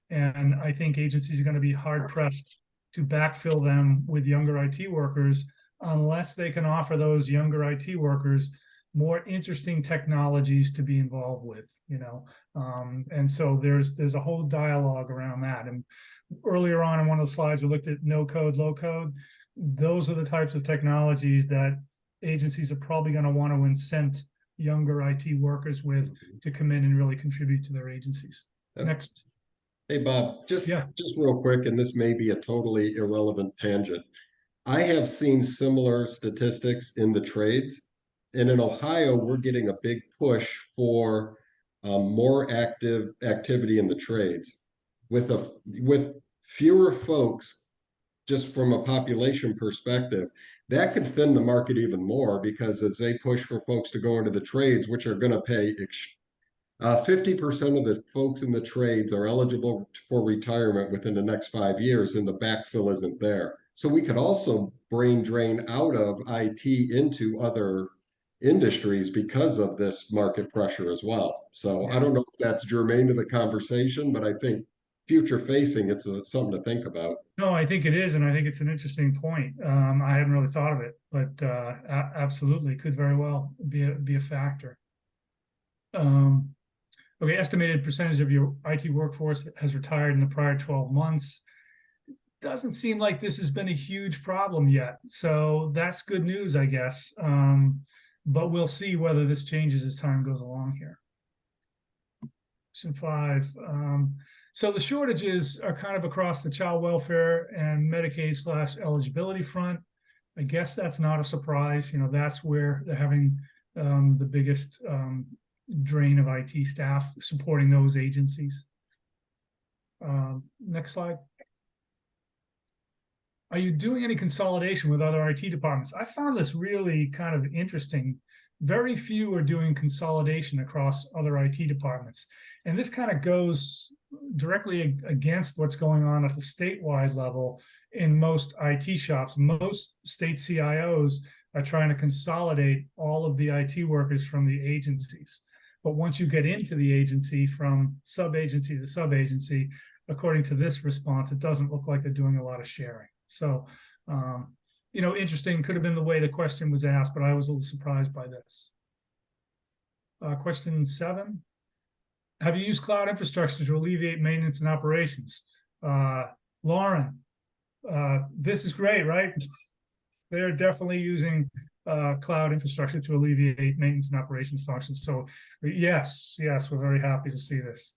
S1: And I think agencies are going to be hard pressed to backfill them with younger IT workers unless they can offer those younger IT workers more interesting technologies to be involved with, and so there's a whole dialogue around that. And earlier on in one of the slides, we looked at no code, low code. Those are the types of technologies that agencies are probably going to want to incent younger IT workers with to come in and really contribute to their agencies. Next.
S4: Hey, Bob, just real quick, and this may be a totally irrelevant tangent. I have seen similar statistics in the trades. And in Ohio, we're getting a big push for more active activity in the trades. With fewer folks, just from a population perspective, that could thin the market even more, because as they push for folks to go into the trades, which are going to pay 50% of the folks in the trades are eligible for retirement within the next 5 years, and the backfill isn't there. So we could also brain drain out of IT into other industries because of this market pressure as well. So I don't know if that's germane to the conversation, but I think future facing, it's something to think about.
S1: No, I think it is, and I think it's an interesting point. I hadn't really thought of it, but absolutely could very well be a factor. Okay, estimated percentage of your IT workforce has retired in the prior 12 months. Doesn't seem like this has been a huge problem yet, so that's good news, I guess. But we'll see whether this changes as time goes along here. Question 5. So the shortages are kind of across the child welfare and Medicaid/eligibility front. I guess that's not a surprise. That's where they're having the biggest drain of IT staff supporting those agencies. Next slide. Are you doing any consolidation with other IT departments? I found this really kind of interesting. Very few are doing consolidation across other IT departments. And this kind of goes directly against what's going on at the statewide level in most IT shops. Most state CIOs are trying to consolidate all of the IT workers from the agencies. But once you get into the agency, from sub-agency to sub-agency, according to this response, it doesn't look like they're doing a lot of sharing. So, interesting. Could have been the way the question was asked, but I was a little surprised by this. Question 7. Have you used cloud infrastructure to alleviate maintenance and operations? Lauren, this is great, right? They're definitely using cloud infrastructure to alleviate maintenance and operations functions. So yes, we're very happy to see this.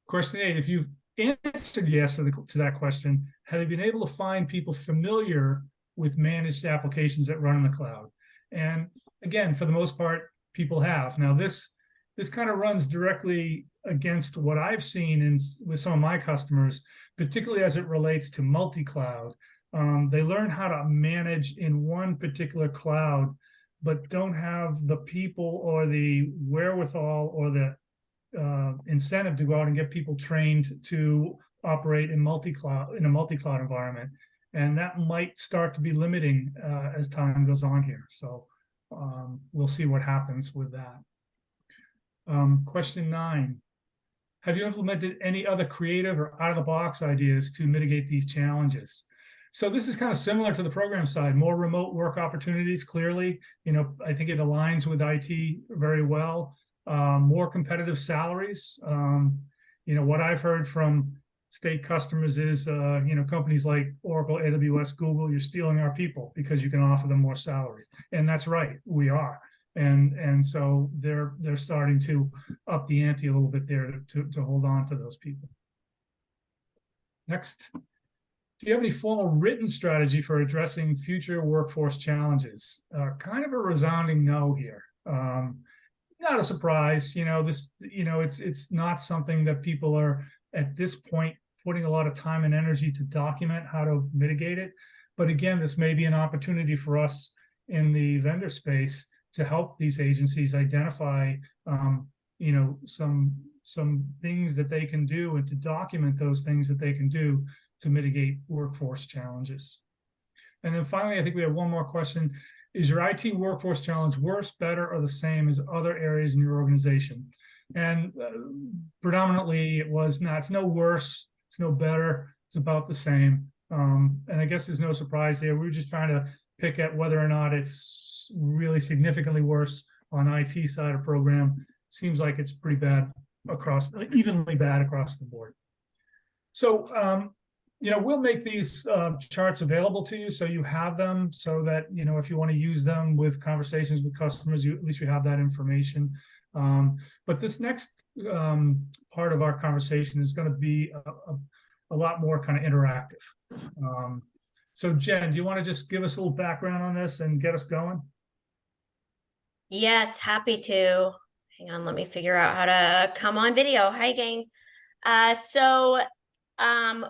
S1: Question 8, if you've answered yes to that question, have you been able to find people familiar with managed applications that run in the cloud? And again, for the most part, people have. Now this kind of runs directly against what I've seen with some of my customers, particularly as it relates to multi-cloud. They learn how to manage in one particular cloud, but don't have the people or the wherewithal or the incentive to go out and get people trained to operate in a multi-cloud environment. And that might start to be limiting as time goes on here. So we'll see what happens with that. Question 9. Have you implemented any other creative or out-of-the-box ideas to mitigate these challenges? So this is kind of similar to the program side, more remote work opportunities, clearly. I think it aligns with IT very well. More competitive salaries. What I've heard from state customers is, companies like Oracle, AWS, Google, you're stealing our people because you can offer them more salaries. And that's right, we are. And so they're starting to up the ante a little bit there to hold on to those people. Next. Do you have any formal written strategy for addressing future workforce challenges? Kind of a resounding no here. Not a surprise, it's not something that people are at this point putting a lot of time and energy to document how to mitigate it. But again, this may be an opportunity for us in the vendor space to help these agencies identify, some things that they can do and to document those things that they can do to mitigate workforce challenges. And then finally, I think we have one more question. Is your IT workforce challenge worse, better, or the same as other areas in your organization? And predominantly it was not, it's no worse, it's no better, it's about the same. And I guess there's no surprise there. We were just trying to pick at whether or not it's really significantly worse on IT side of program. Seems like it's pretty bad across, evenly bad across the board. So, we'll make these charts available to you so you have them, so that, if you want to use them with conversations with customers, at least you have that information. But this next part of our conversation is going to be a lot more kind of interactive. So Jen, do you want to just give us a little background on this and get us going?
S11: Yes, happy to. Hang on, let me figure out how to come on video. Hi, gang. So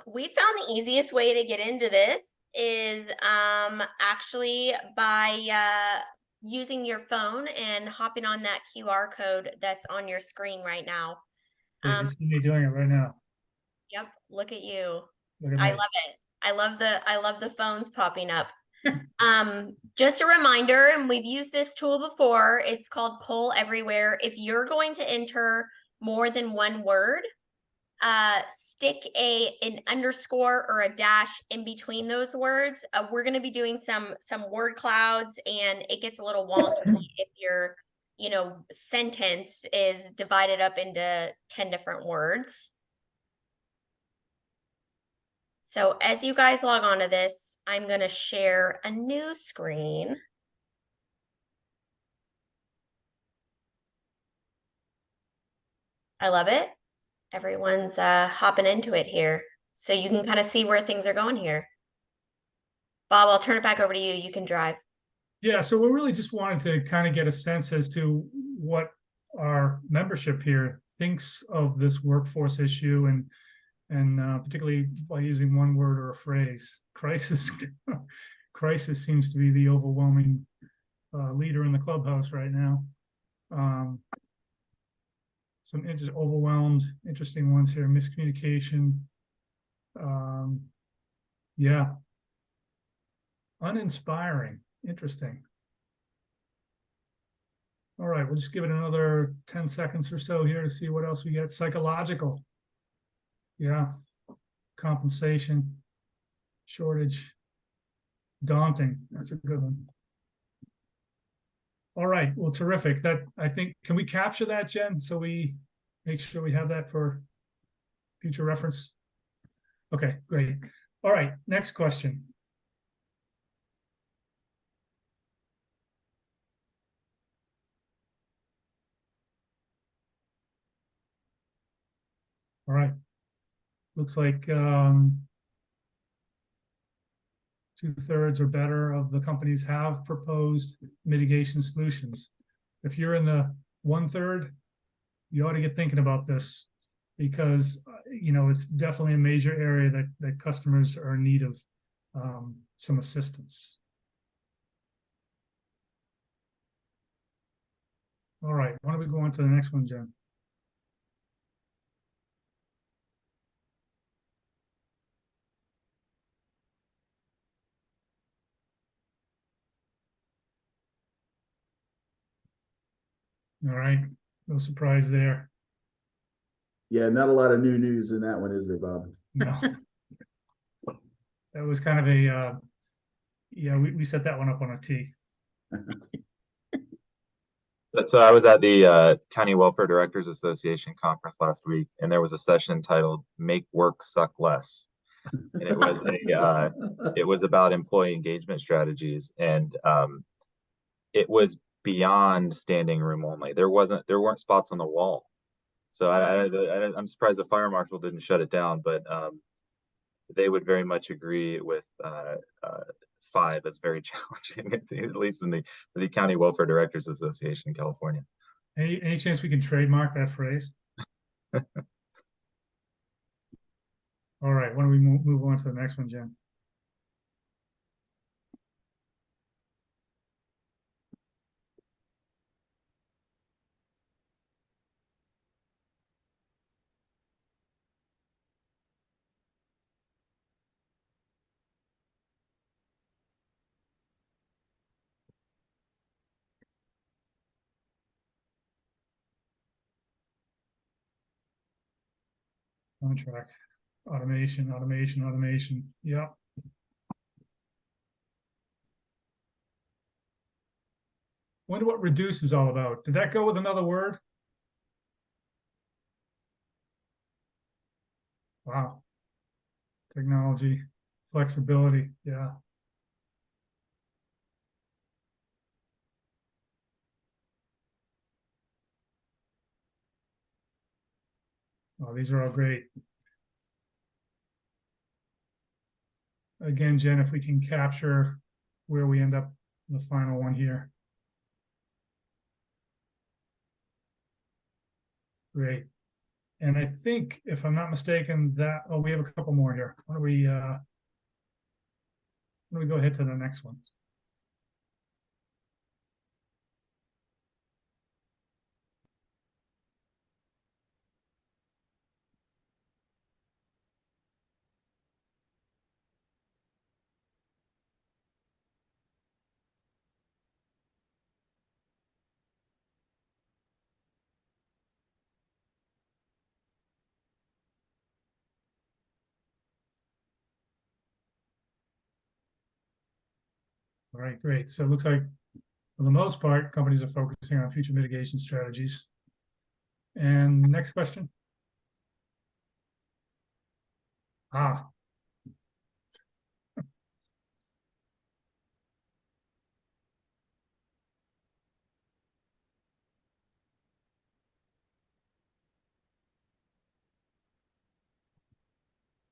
S11: we found the easiest way to get into this is actually by using your phone and hopping on that QR code that's on your screen right now.
S1: You see me doing it right now.
S11: Yep, look at you.
S1: Look at
S11: I
S1: me.
S11: love it. I love the phones popping up. Just a reminder, and we've used this tool before, it's called Poll Everywhere. If you're going to enter more than one word, stick an underscore or a dash in between those words. We're going to be doing some word clouds, and it gets a little wonky if your sentence is divided up into 10 different words. So as you guys log on to this, I'm going to share a new screen. I love it. Everyone's hopping into it here. So you can kind of see where things are going here. Bob, I'll turn it back over to you. You can drive.
S1: Yeah, so we really just wanted to kind of get a sense as to what our membership here thinks of this workforce issue, and particularly by using one word or a phrase. Crisis seems to be the overwhelming leader in the clubhouse right now. Some overwhelmed, interesting ones here. Miscommunication. Yeah. Uninspiring. Interesting. All right, we'll just give it another 10 seconds or so here to see what else we get. Psychological. Yeah. Compensation. Shortage. Daunting. That's a good one. All right, well, terrific. That, I think, can we capture that, Jen, so we make sure we have that for future reference? Okay, great. All right, next question. All right. Looks like 2/3 or better of the companies have proposed mitigation solutions. If you're in the 1/3, you ought to get thinking about this, because it's definitely a major area that customers are in need of some assistance. All right, why don't we go on to the next one, Jen? All right, no surprise there.
S2: Yeah, not a lot of new news in that one, is there, Bob?
S1: No. That was kind of a, yeah, we set that one up on a T.
S12: So I was at the County Welfare Directors Association conference last week, and there was a session titled "Make Work Suck Less," and it was it was about employee engagement strategies, and it was beyond standing room only. There weren't spots on the wall, so I'm surprised the fire marshal didn't shut it down, but they would very much agree with 5 as very challenging, at least in the County Welfare Directors Association in California.
S1: Any chance we can trademark that phrase? All right, why don't we move on to the next one, Jen? Contract, automation. Yeah. Wonder what reduce is all about. Did that go with another word? Wow. Technology, flexibility, yeah. Oh, these are all great. Again, Jen, if we can capture where we end up in the final one here. Great. And I think, if I'm not mistaken, that, oh, we have a couple more here. Why don't we go ahead to the next one? All right, great. So it looks like, for the most part, companies are focusing on future mitigation strategies. And next question. Ah.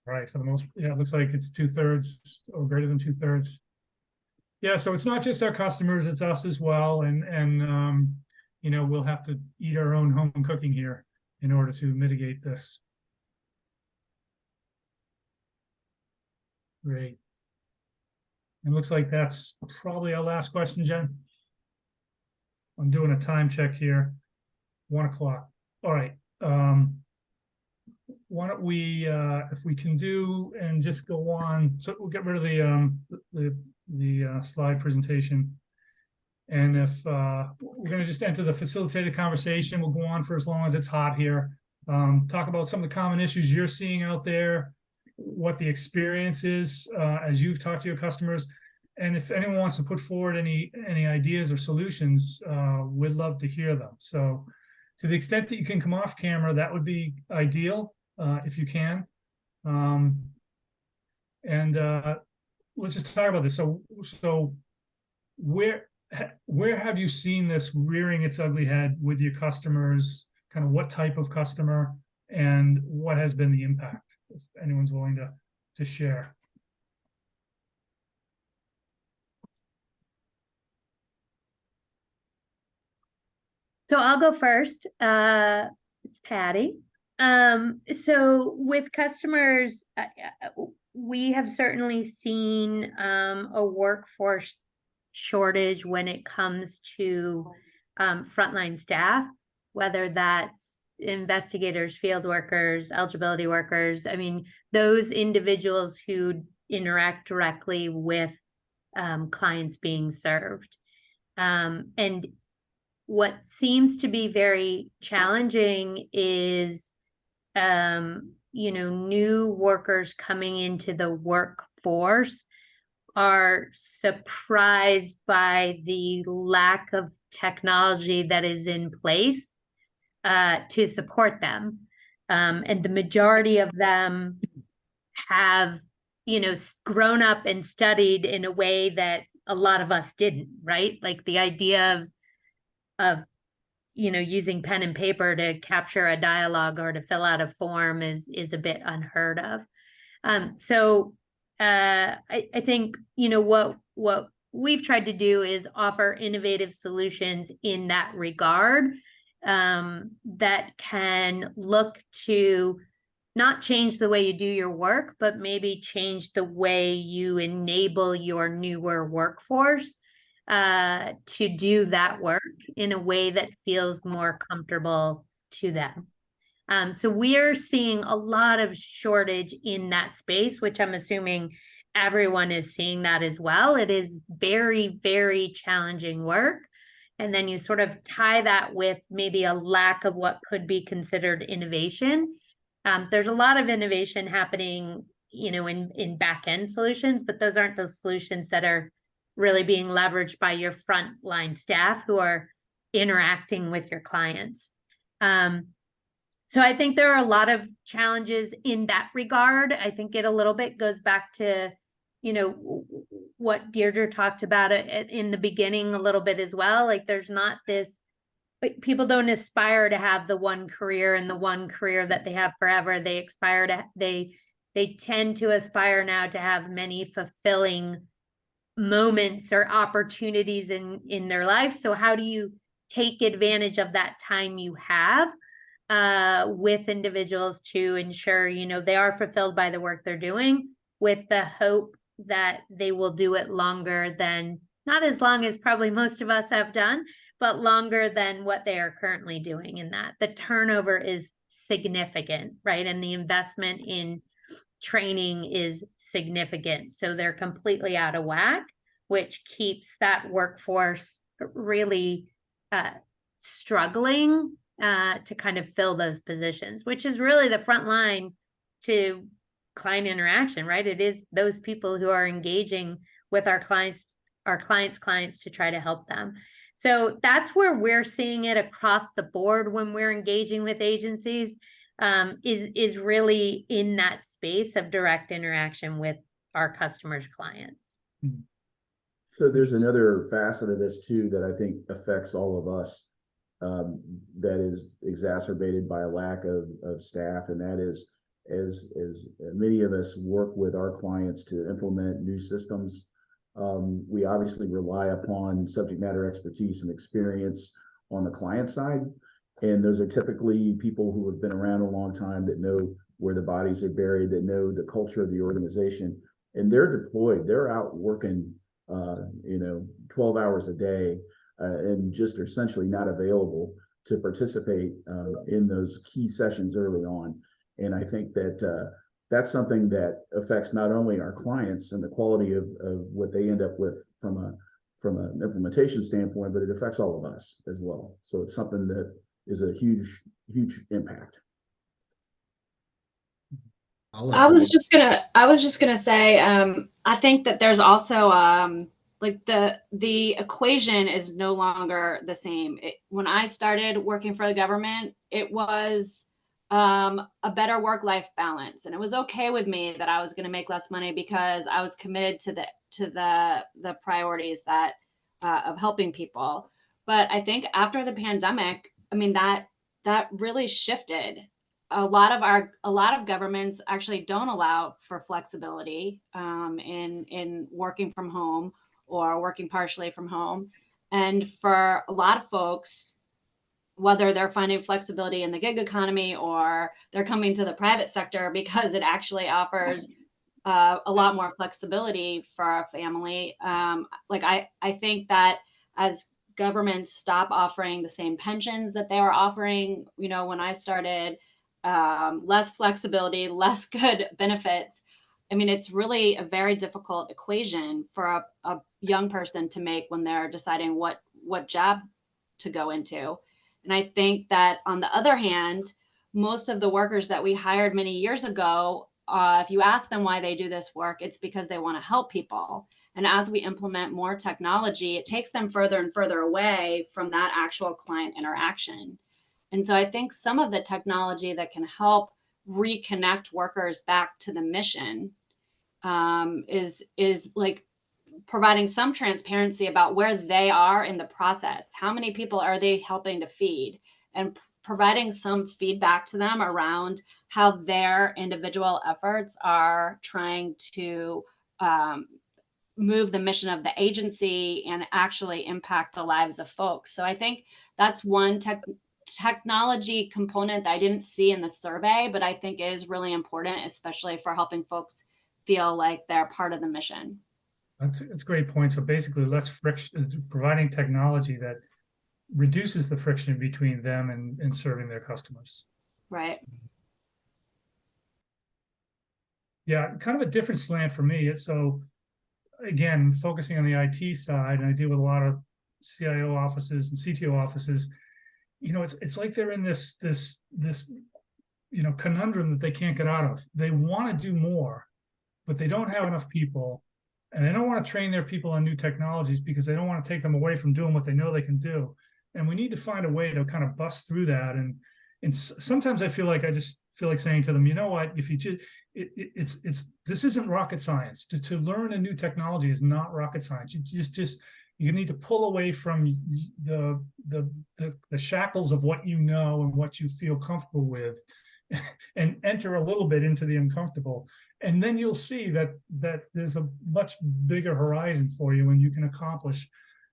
S1: Right, for the most, yeah, it looks like it's 2/3 or greater than 2/3. Yeah, so it's not just our customers, it's us as well, and you know, we'll have to eat our own home cooking here in order to mitigate this. Great. It looks like that's probably our last question, Jen. I'm doing a time check here. 1 o'clock. All right. Why don't we, if we can do and just go on, so we'll get rid of the slide presentation. And if we're going to just enter the facilitated conversation, we'll go on for as long as it's hot here. Talk about some of the common issues you're seeing out there, what the experience is as you've talked to your customers, and if anyone wants to put forward any ideas or solutions, we'd love to hear them. So, to the extent that you can come off camera, that would be ideal if you can. And let's just talk about this. So where have you seen this rearing its ugly head with your customers? Kind of what type of customer, and what has been the impact? If anyone's willing to share.
S10: So I'll go first. It's Patty. So with customers, we have certainly seen a workforce shortage when it comes to frontline staff, whether that's investigators, field workers, eligibility workers. I mean, those individuals who interact directly with clients being served. And what seems to be very challenging is, you know, new workers coming into the workforce are surprised by the lack of technology that is in place to support them. And the majority of them have, you know, grown up and studied in a way that a lot of us didn't, right? Like the idea of you know, using pen and paper to capture a dialogue or to fill out a form is a bit unheard of. So I think, you know, what we've tried to do is offer innovative solutions in that regard that can look to not change the way you do your work, but maybe change the way you enable your newer workforce to do that work in a way that feels more comfortable to them. So we are seeing a lot of shortage in that space, which I'm assuming everyone is seeing that as well. It is very, very challenging work. And then you sort of tie that with maybe a lack of what could be considered innovation. There's a lot of innovation happening, you know, in back end solutions, but those aren't the solutions that are really being leveraged by your frontline staff who are interacting with your clients. So I think there are a lot of challenges in that regard. I think it a little bit goes back to, you know, what Deirdre talked about it in the beginning a little bit as well. Like there's not this, but people don't aspire to have the one career and the one career that they have forever. They aspire to, they tend to aspire now to have many fulfilling moments or opportunities in their life. So how do you take advantage of that time you have with individuals to ensure, you know, they are fulfilled by the work they're doing, with the hope that they will do it longer than, not as long as probably most of us have done, but longer than what they are currently doing. In that the turnover is significant, right? And the investment in training is significant. So they're completely out of whack, which keeps that workforce really struggling to kind of fill those positions, which is really the front line to client interaction, right? It is those people who are engaging with our clients to try to help them. So that's where we're seeing it across the board when we're engaging with agencies, is really in that space of direct interaction with our customers' clients.
S2: So there's another facet of this too that I think affects all of us, that is exacerbated by a lack of staff, and that is as many of us work with our clients to implement new systems, we obviously rely upon subject matter expertise and experience on the client side. And those are typically people who have been around a long time, that know where the bodies are buried, that know the culture of the organization, and they're deployed. They're out working, 12 hours a day, and just are essentially not available to participate in those key sessions early on. And I think that that's something that affects not only our clients and the quality of what they end up with from an implementation standpoint, but it affects all of us as well. So it's something that is a huge impact.
S13: I was just gonna say, I think that there's also like the equation is no longer the same. When I started working for the government, it was a better work-life balance, and it was okay with me that I was going to make less money because I was committed to the priorities that of helping people. But I think after the pandemic, I mean, that really shifted. A lot of governments actually don't allow for flexibility in working from home or working partially from home. And for a lot of folks, whether they're finding flexibility in the gig economy or they're coming to the private sector because it actually offers a lot more flexibility for our family. I think that as governments stop offering the same pensions that they were offering, when I started, less flexibility, less good benefits. I mean, it's really a very difficult equation for a young person to make when they're deciding what job to go into. And I think that on the other hand, most of the workers that we hired many years ago, if you ask them why they do this work, it's because they want to help people. And as we implement more technology, it takes them further and further away from that actual client interaction. And so I think some of the technology that can help reconnect workers back to the mission is like providing some transparency about where they are in the process. How many people are they helping to feed? And providing some feedback to them around how their individual efforts are trying to move the mission of the agency and actually impact the lives of folks. So I think that's one technology component that I didn't see in the survey, but I think is really important, especially for helping folks feel like they're part of the mission.
S1: That's a great point. So basically less friction, providing technology that reduces the friction between them and serving their customers.
S13: Right.
S1: Yeah, kind of a different slant for me. So again, focusing on the IT side, and I deal with a lot of CIO offices and CTO offices, it's like they're in this conundrum that they can't get out of. They want to do more, but they don't have enough people, and they don't want to train their people on new technologies because they don't want to take them away from doing what they know they can do. And we need to find a way to kind of bust through that. And sometimes I just feel like saying to them, you know what, if you just, this isn't rocket science. To learn a new technology is not rocket science. You need to pull away from the shackles of what you know and what you feel comfortable with, and enter a little bit into the uncomfortable. And then you'll see that there's a much bigger horizon for you, and you can accomplish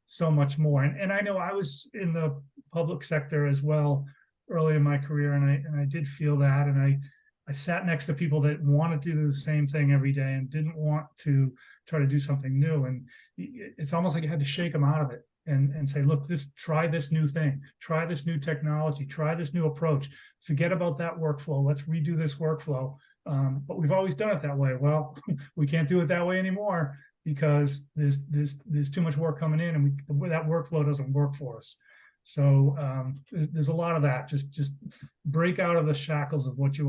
S1: so much more. And I know I was in the public sector as well early in my career, and I did feel that, and I sat next to people that wanted to do the same thing every day and didn't want to try to do something new. And it's almost like you had to shake them out of it and say, look, try this new thing, try this new technology, try this new approach. Forget about that workflow. Let's redo this workflow. But we've always done it that way. Well, we can't do it that way anymore because there's too much work coming in, and that workflow doesn't work for us. So there's a lot of that. Just break out of the shackles of what you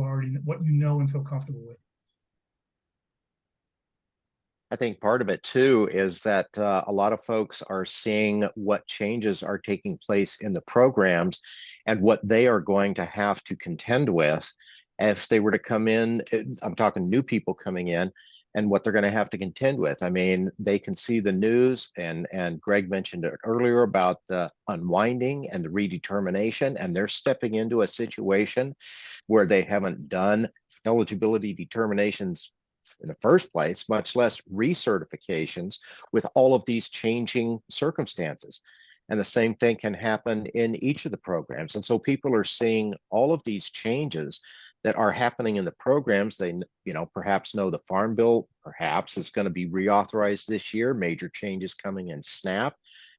S1: know and feel comfortable with.
S14: I think part of it too is that a lot of folks are seeing what changes are taking place in the programs and what they are going to have to contend with if they were to come in. I'm talking new people coming in, and what they're going to have to contend with. I mean, they can see the news, and Greg mentioned it earlier about the unwinding and the redetermination, and they're stepping into a situation where they haven't done eligibility determinations in the first place, much less recertifications, with all of these changing circumstances. And the same thing can happen in each of the programs. And so people are seeing all of these changes that are happening in the programs. They, perhaps know the Farm Bill perhaps is going to be reauthorized this year, major changes coming in SNAP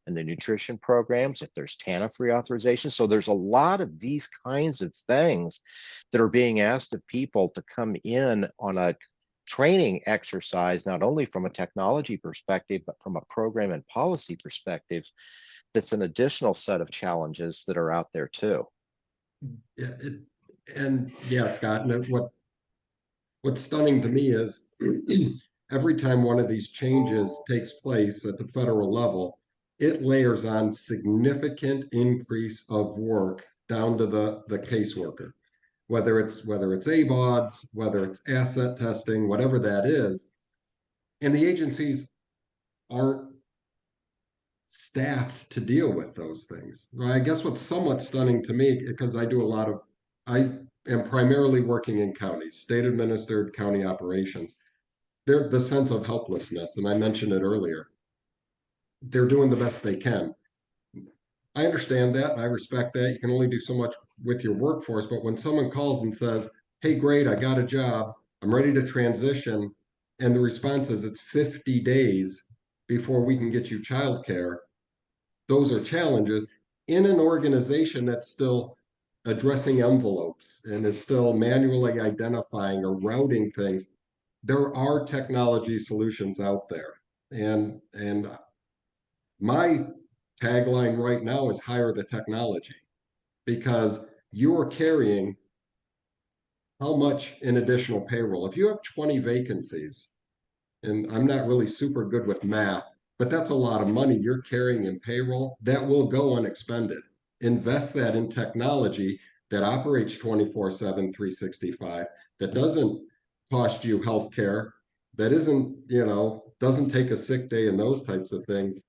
S14: and the nutrition programs, if there's TANF reauthorization. So there's a lot of these kinds of things that are being asked of people to come in on a training exercise, not only from a technology perspective, but from a program and policy perspective. That's an additional set of challenges that are out there too.
S4: Yeah, Scott, and what's stunning to me is every time one of these changes takes place at the federal level, it layers on significant increase of work down to the caseworker. Whether it's ABODs, whether it's asset testing, whatever that is, and the agencies aren't staffed to deal with those things. Well, I guess what's somewhat stunning to me, because I am primarily working in counties, state administered county operations. The sense of helplessness, and I mentioned it earlier. They're doing the best they can. I understand that, and I respect that. You can only do so much with your workforce, but when someone calls and says, hey, great, I got a job, I'm ready to transition, and the response is it's 50 days before we can get you childcare, those are challenges in an organization that's still addressing envelopes and is still manually identifying or routing things. There are technology solutions out there, and my tagline right now is hire the technology, because you're carrying how much in additional payroll? If you have 20 vacancies, and I'm not really super good with math, but that's a lot of money you're carrying in payroll that will go unexpended. Invest that in technology that operates 24/7, 365, that doesn't cost you healthcare, that doesn't take a sick day and those types of things.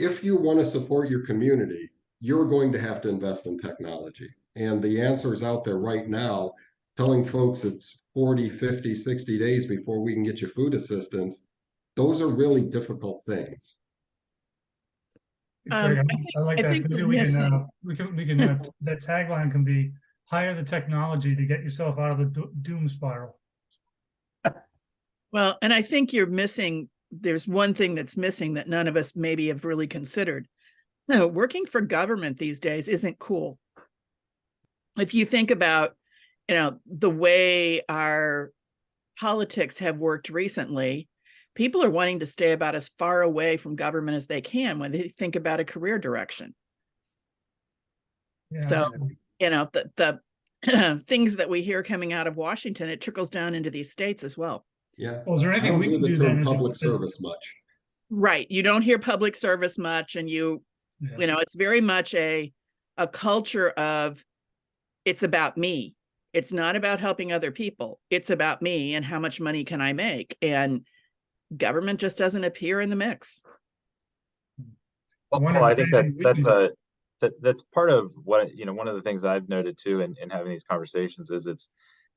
S4: If you want to support your community, you're going to have to invest in technology. And the answer is out there right now, telling folks it's 40, 50, 60 days before we can get you food assistance. Those are really difficult things.
S1: I like that. That tagline can be hire the technology to get yourself out of the doom spiral.
S6: Well, and I think there's one thing that's missing that none of us maybe have really considered. No, working for government these days isn't cool. If you think about, the way our politics have worked recently, people are wanting to stay about as far away from government as they can when they think about a career direction. Yeah, so, things that we hear coming out of Washington, it trickles down into these states as well.
S4: Yeah.
S1: Well, is there
S4: I
S1: anything
S4: don't
S1: we
S4: hear
S1: can
S4: the
S1: do
S4: term
S1: then?
S4: public service much.
S6: Right. You don't hear public service much, and
S1: Yeah.
S6: you know, it's very much a culture of it's about me. It's not about helping other people. It's about me and how much money can I make? And government just doesn't appear in the mix.
S1: I wonder
S12: Well,
S1: if
S12: I
S1: there's
S12: think
S1: anything we can do.
S12: that's part of what, you know, one of the things I've noted too in having these conversations is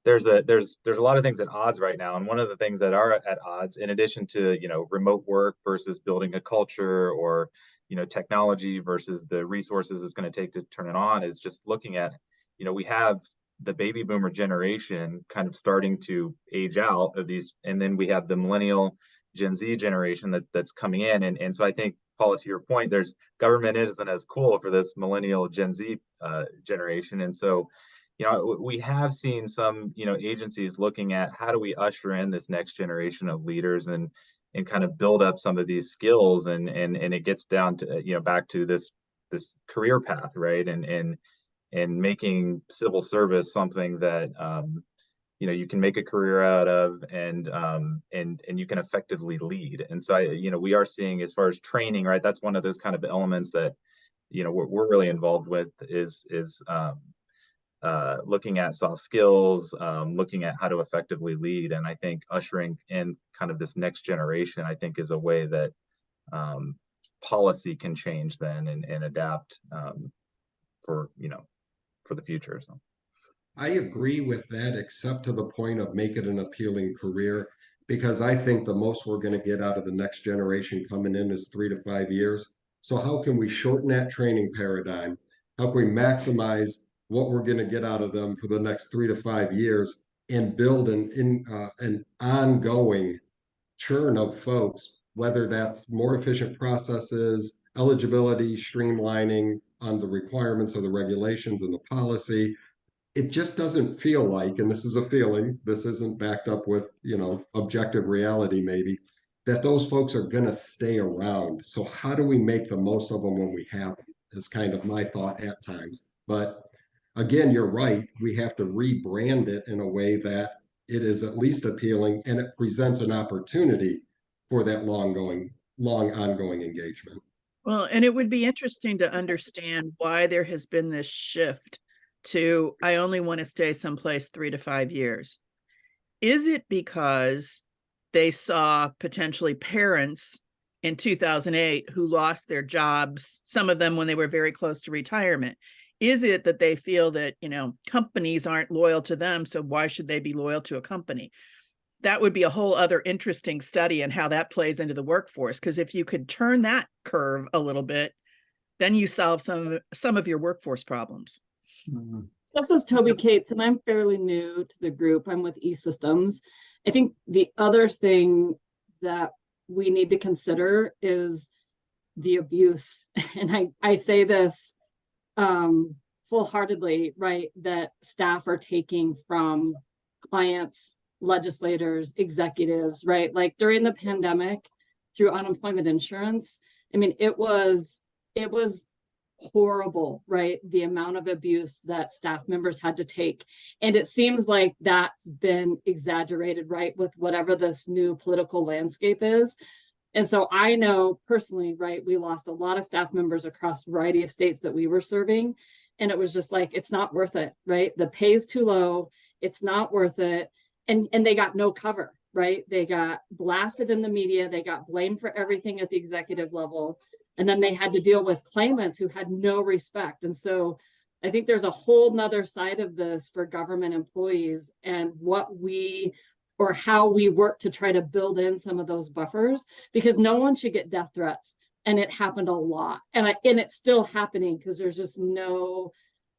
S12: there's a lot of things at odds right now. And one of the things that are at odds, in addition to, you know, remote work versus building a culture, or, you know, technology versus the resources it's going to take to turn it on, is just looking at, you know, we have the baby boomer generation kind of starting to age out of these, and then we have the millennial Gen Z generation that's coming in. And so I think, Paula, to your point, there's government isn't as cool for this millennial Gen Z generation. And so, you know, we have seen some, you know, agencies looking at how do we usher in this next generation of leaders and kind of build up some of these skills, and it gets down to, you know, back to this career path, right? And making civil service something that you know, you can make a career out of, and you can effectively lead. And so you know, we are seeing, as far as training, right, that's one of those kind of elements that, you know, we're really involved with, is looking at soft skills, looking at how to effectively lead. And I think ushering in kind of this next generation, I think, is a way that policy can change then and adapt for, you know, for the future. So
S4: I agree with that, except to the point of make it an appealing career, because I think the most we're going to get out of the next generation coming in is 3 to 5 years. So how can we shorten that training paradigm? How can we maximize what we're going to get out of them for the next 3 to 5 years, and build an ongoing churn of folks, whether that's more efficient processes, eligibility, streamlining on the requirements of the regulations and the policy. It just doesn't feel like, and this is a feeling, this isn't backed up with, you know, objective reality maybe, that those folks are going to stay around. So how do we make the most of them when we have them, is kind of my thought at times. But again, you're right, we have to rebrand it in a way that it is at least appealing, and it presents an opportunity for that long ongoing engagement.
S6: Well, and it would be interesting to understand why there has been this shift to, I only want to stay someplace 3 to 5 years. Is it because they saw potentially parents in 2008 who lost their jobs, some of them when they were very close to retirement? Is it that they feel that, you know, companies aren't loyal to them, so why should they be loyal to a company? That would be a whole other interesting study and how that plays into the workforce. Because if you could turn that curve a little bit, then you solve some of your workforce problems.
S7: Mm-hmm.
S15: This is Toby Cates, and I'm fairly new to the group. I'm with eSystems. I think the other thing that we need to consider is the abuse. And I say this full-heartedly, right, that staff are taking from clients, legislators, executives, right? Like during the pandemic, through unemployment insurance, I mean, it was horrible, right? The amount of abuse that staff members had to take. And it seems like that's been exaggerated, right, with whatever this new political landscape is. And so I know personally, right, we lost a lot of staff members across a variety of states that we were serving. And it was just like, it's not worth it, right? The pay is too low. It's not worth it. And they got no cover, right? They got blasted in the media. They got blamed for everything at the executive level. And then they had to deal with claimants who had no respect. And so I think there's a whole nother side of this for government employees, and how we work to try to build in some of those buffers, because no one should get death threats. And it happened a lot. And it's still happening, because there's just no,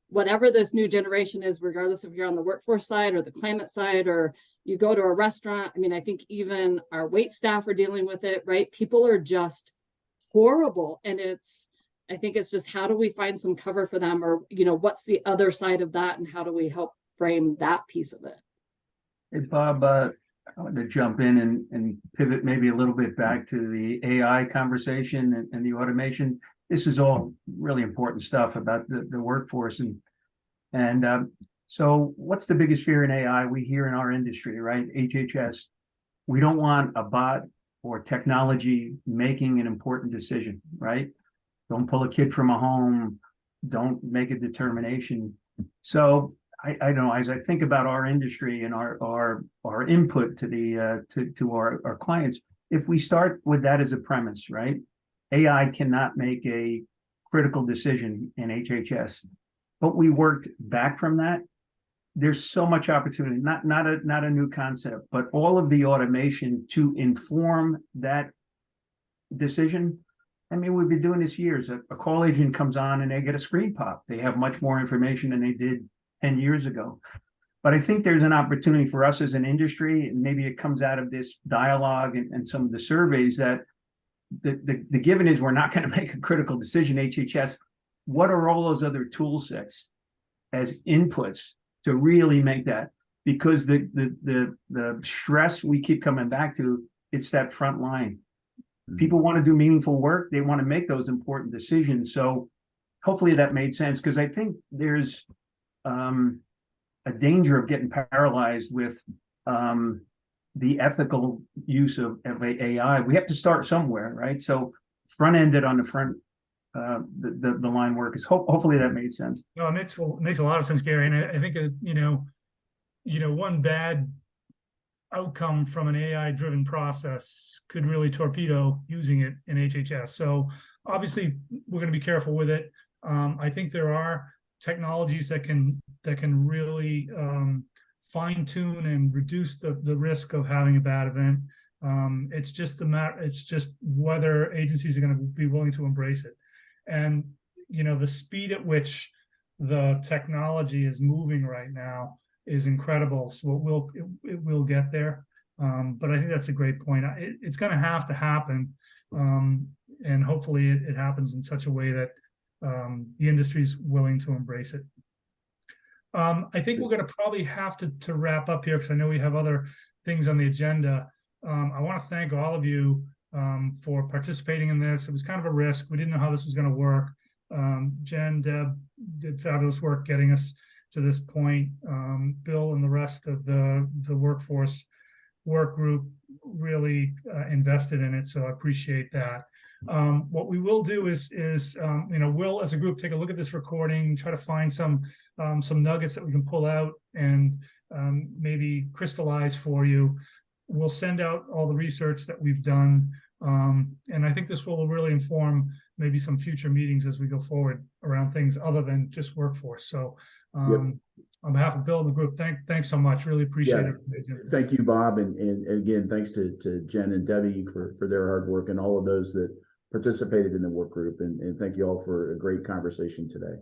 S15: whatever this new generation is, regardless if you're on the workforce side or the claimant side, or you go to a restaurant. I mean, I think even our wait staff are dealing with it, right? People are just horrible. And I think it's just, how do we find some cover for them, or, you know, what's the other side of that, and how do we help frame that piece of it?
S7: Hey, Bob, I want to jump in and pivot maybe a little bit back to the AI conversation and the automation. This is all really important stuff about the workforce. And So what's the biggest fear in AI we hear in our industry, right? HHS, we don't want a bot or technology making an important decision, right? Don't pull a kid from a home, don't make a determination. So I don't know, as I think about our industry and our input to the to our clients, if we start with that as a premise, right? AI cannot make a critical decision in HHS, but we worked back from that. There's so much opportunity, not a new concept, but all of the automation to inform that decision. I mean, we've been doing this years. A call agent comes on and they get a screen pop. They have much more information than they did 10 years ago. But I think there's an opportunity for us as an industry, and maybe it comes out of this dialogue and some of the surveys, that the given is we're not going to make a critical decision, HHS. What are all those other tool sets as inputs to really make that? Because the stress we keep coming back to, it's that front line. People want to do meaningful work. They want to make those important decisions. So hopefully that made sense, because I think there's a danger of getting paralyzed with the ethical use of AI. We have to start somewhere, right? So front ended on the front, the line work is hopefully that made sense.
S1: No, it makes a lot of sense, Gary. And I think one bad outcome from an AI-driven process could really torpedo using it in HHS. So obviously, we're going to be careful with it. I think there are technologies that can really fine-tune and reduce the risk of having a bad event. It's just whether agencies are going to be willing to embrace it. And the speed at which the technology is moving right now is incredible. So it will get there. But I think that's a great point. It's going to have to happen. And hopefully it happens in such a way that the industry is willing to embrace it. I think we're going to probably have to wrap up here, because I know we have other things on the agenda. I want to thank all of you for participating in this. It was kind of a risk. We didn't know how this was going to work. Jen, Deb did fabulous work getting us to this point. Bill and the rest of the workforce work group really invested in it, so I appreciate that. What we will do is we'll as a group take a look at this recording, try to find some nuggets that we can pull out and maybe crystallize for you. We'll send out all the research that we've done, and I think this will really inform maybe some future meetings as we go forward around things other than just workforce. So on behalf of Bill and the group, thanks so much. Really appreciate it.
S2: Thank you, Bob, and again, thanks to Jen and Debbie for their hard work, and all of those that participated in the work group, and thank you all for a great conversation today.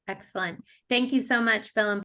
S10: Excellent. Thank you so much, Bill and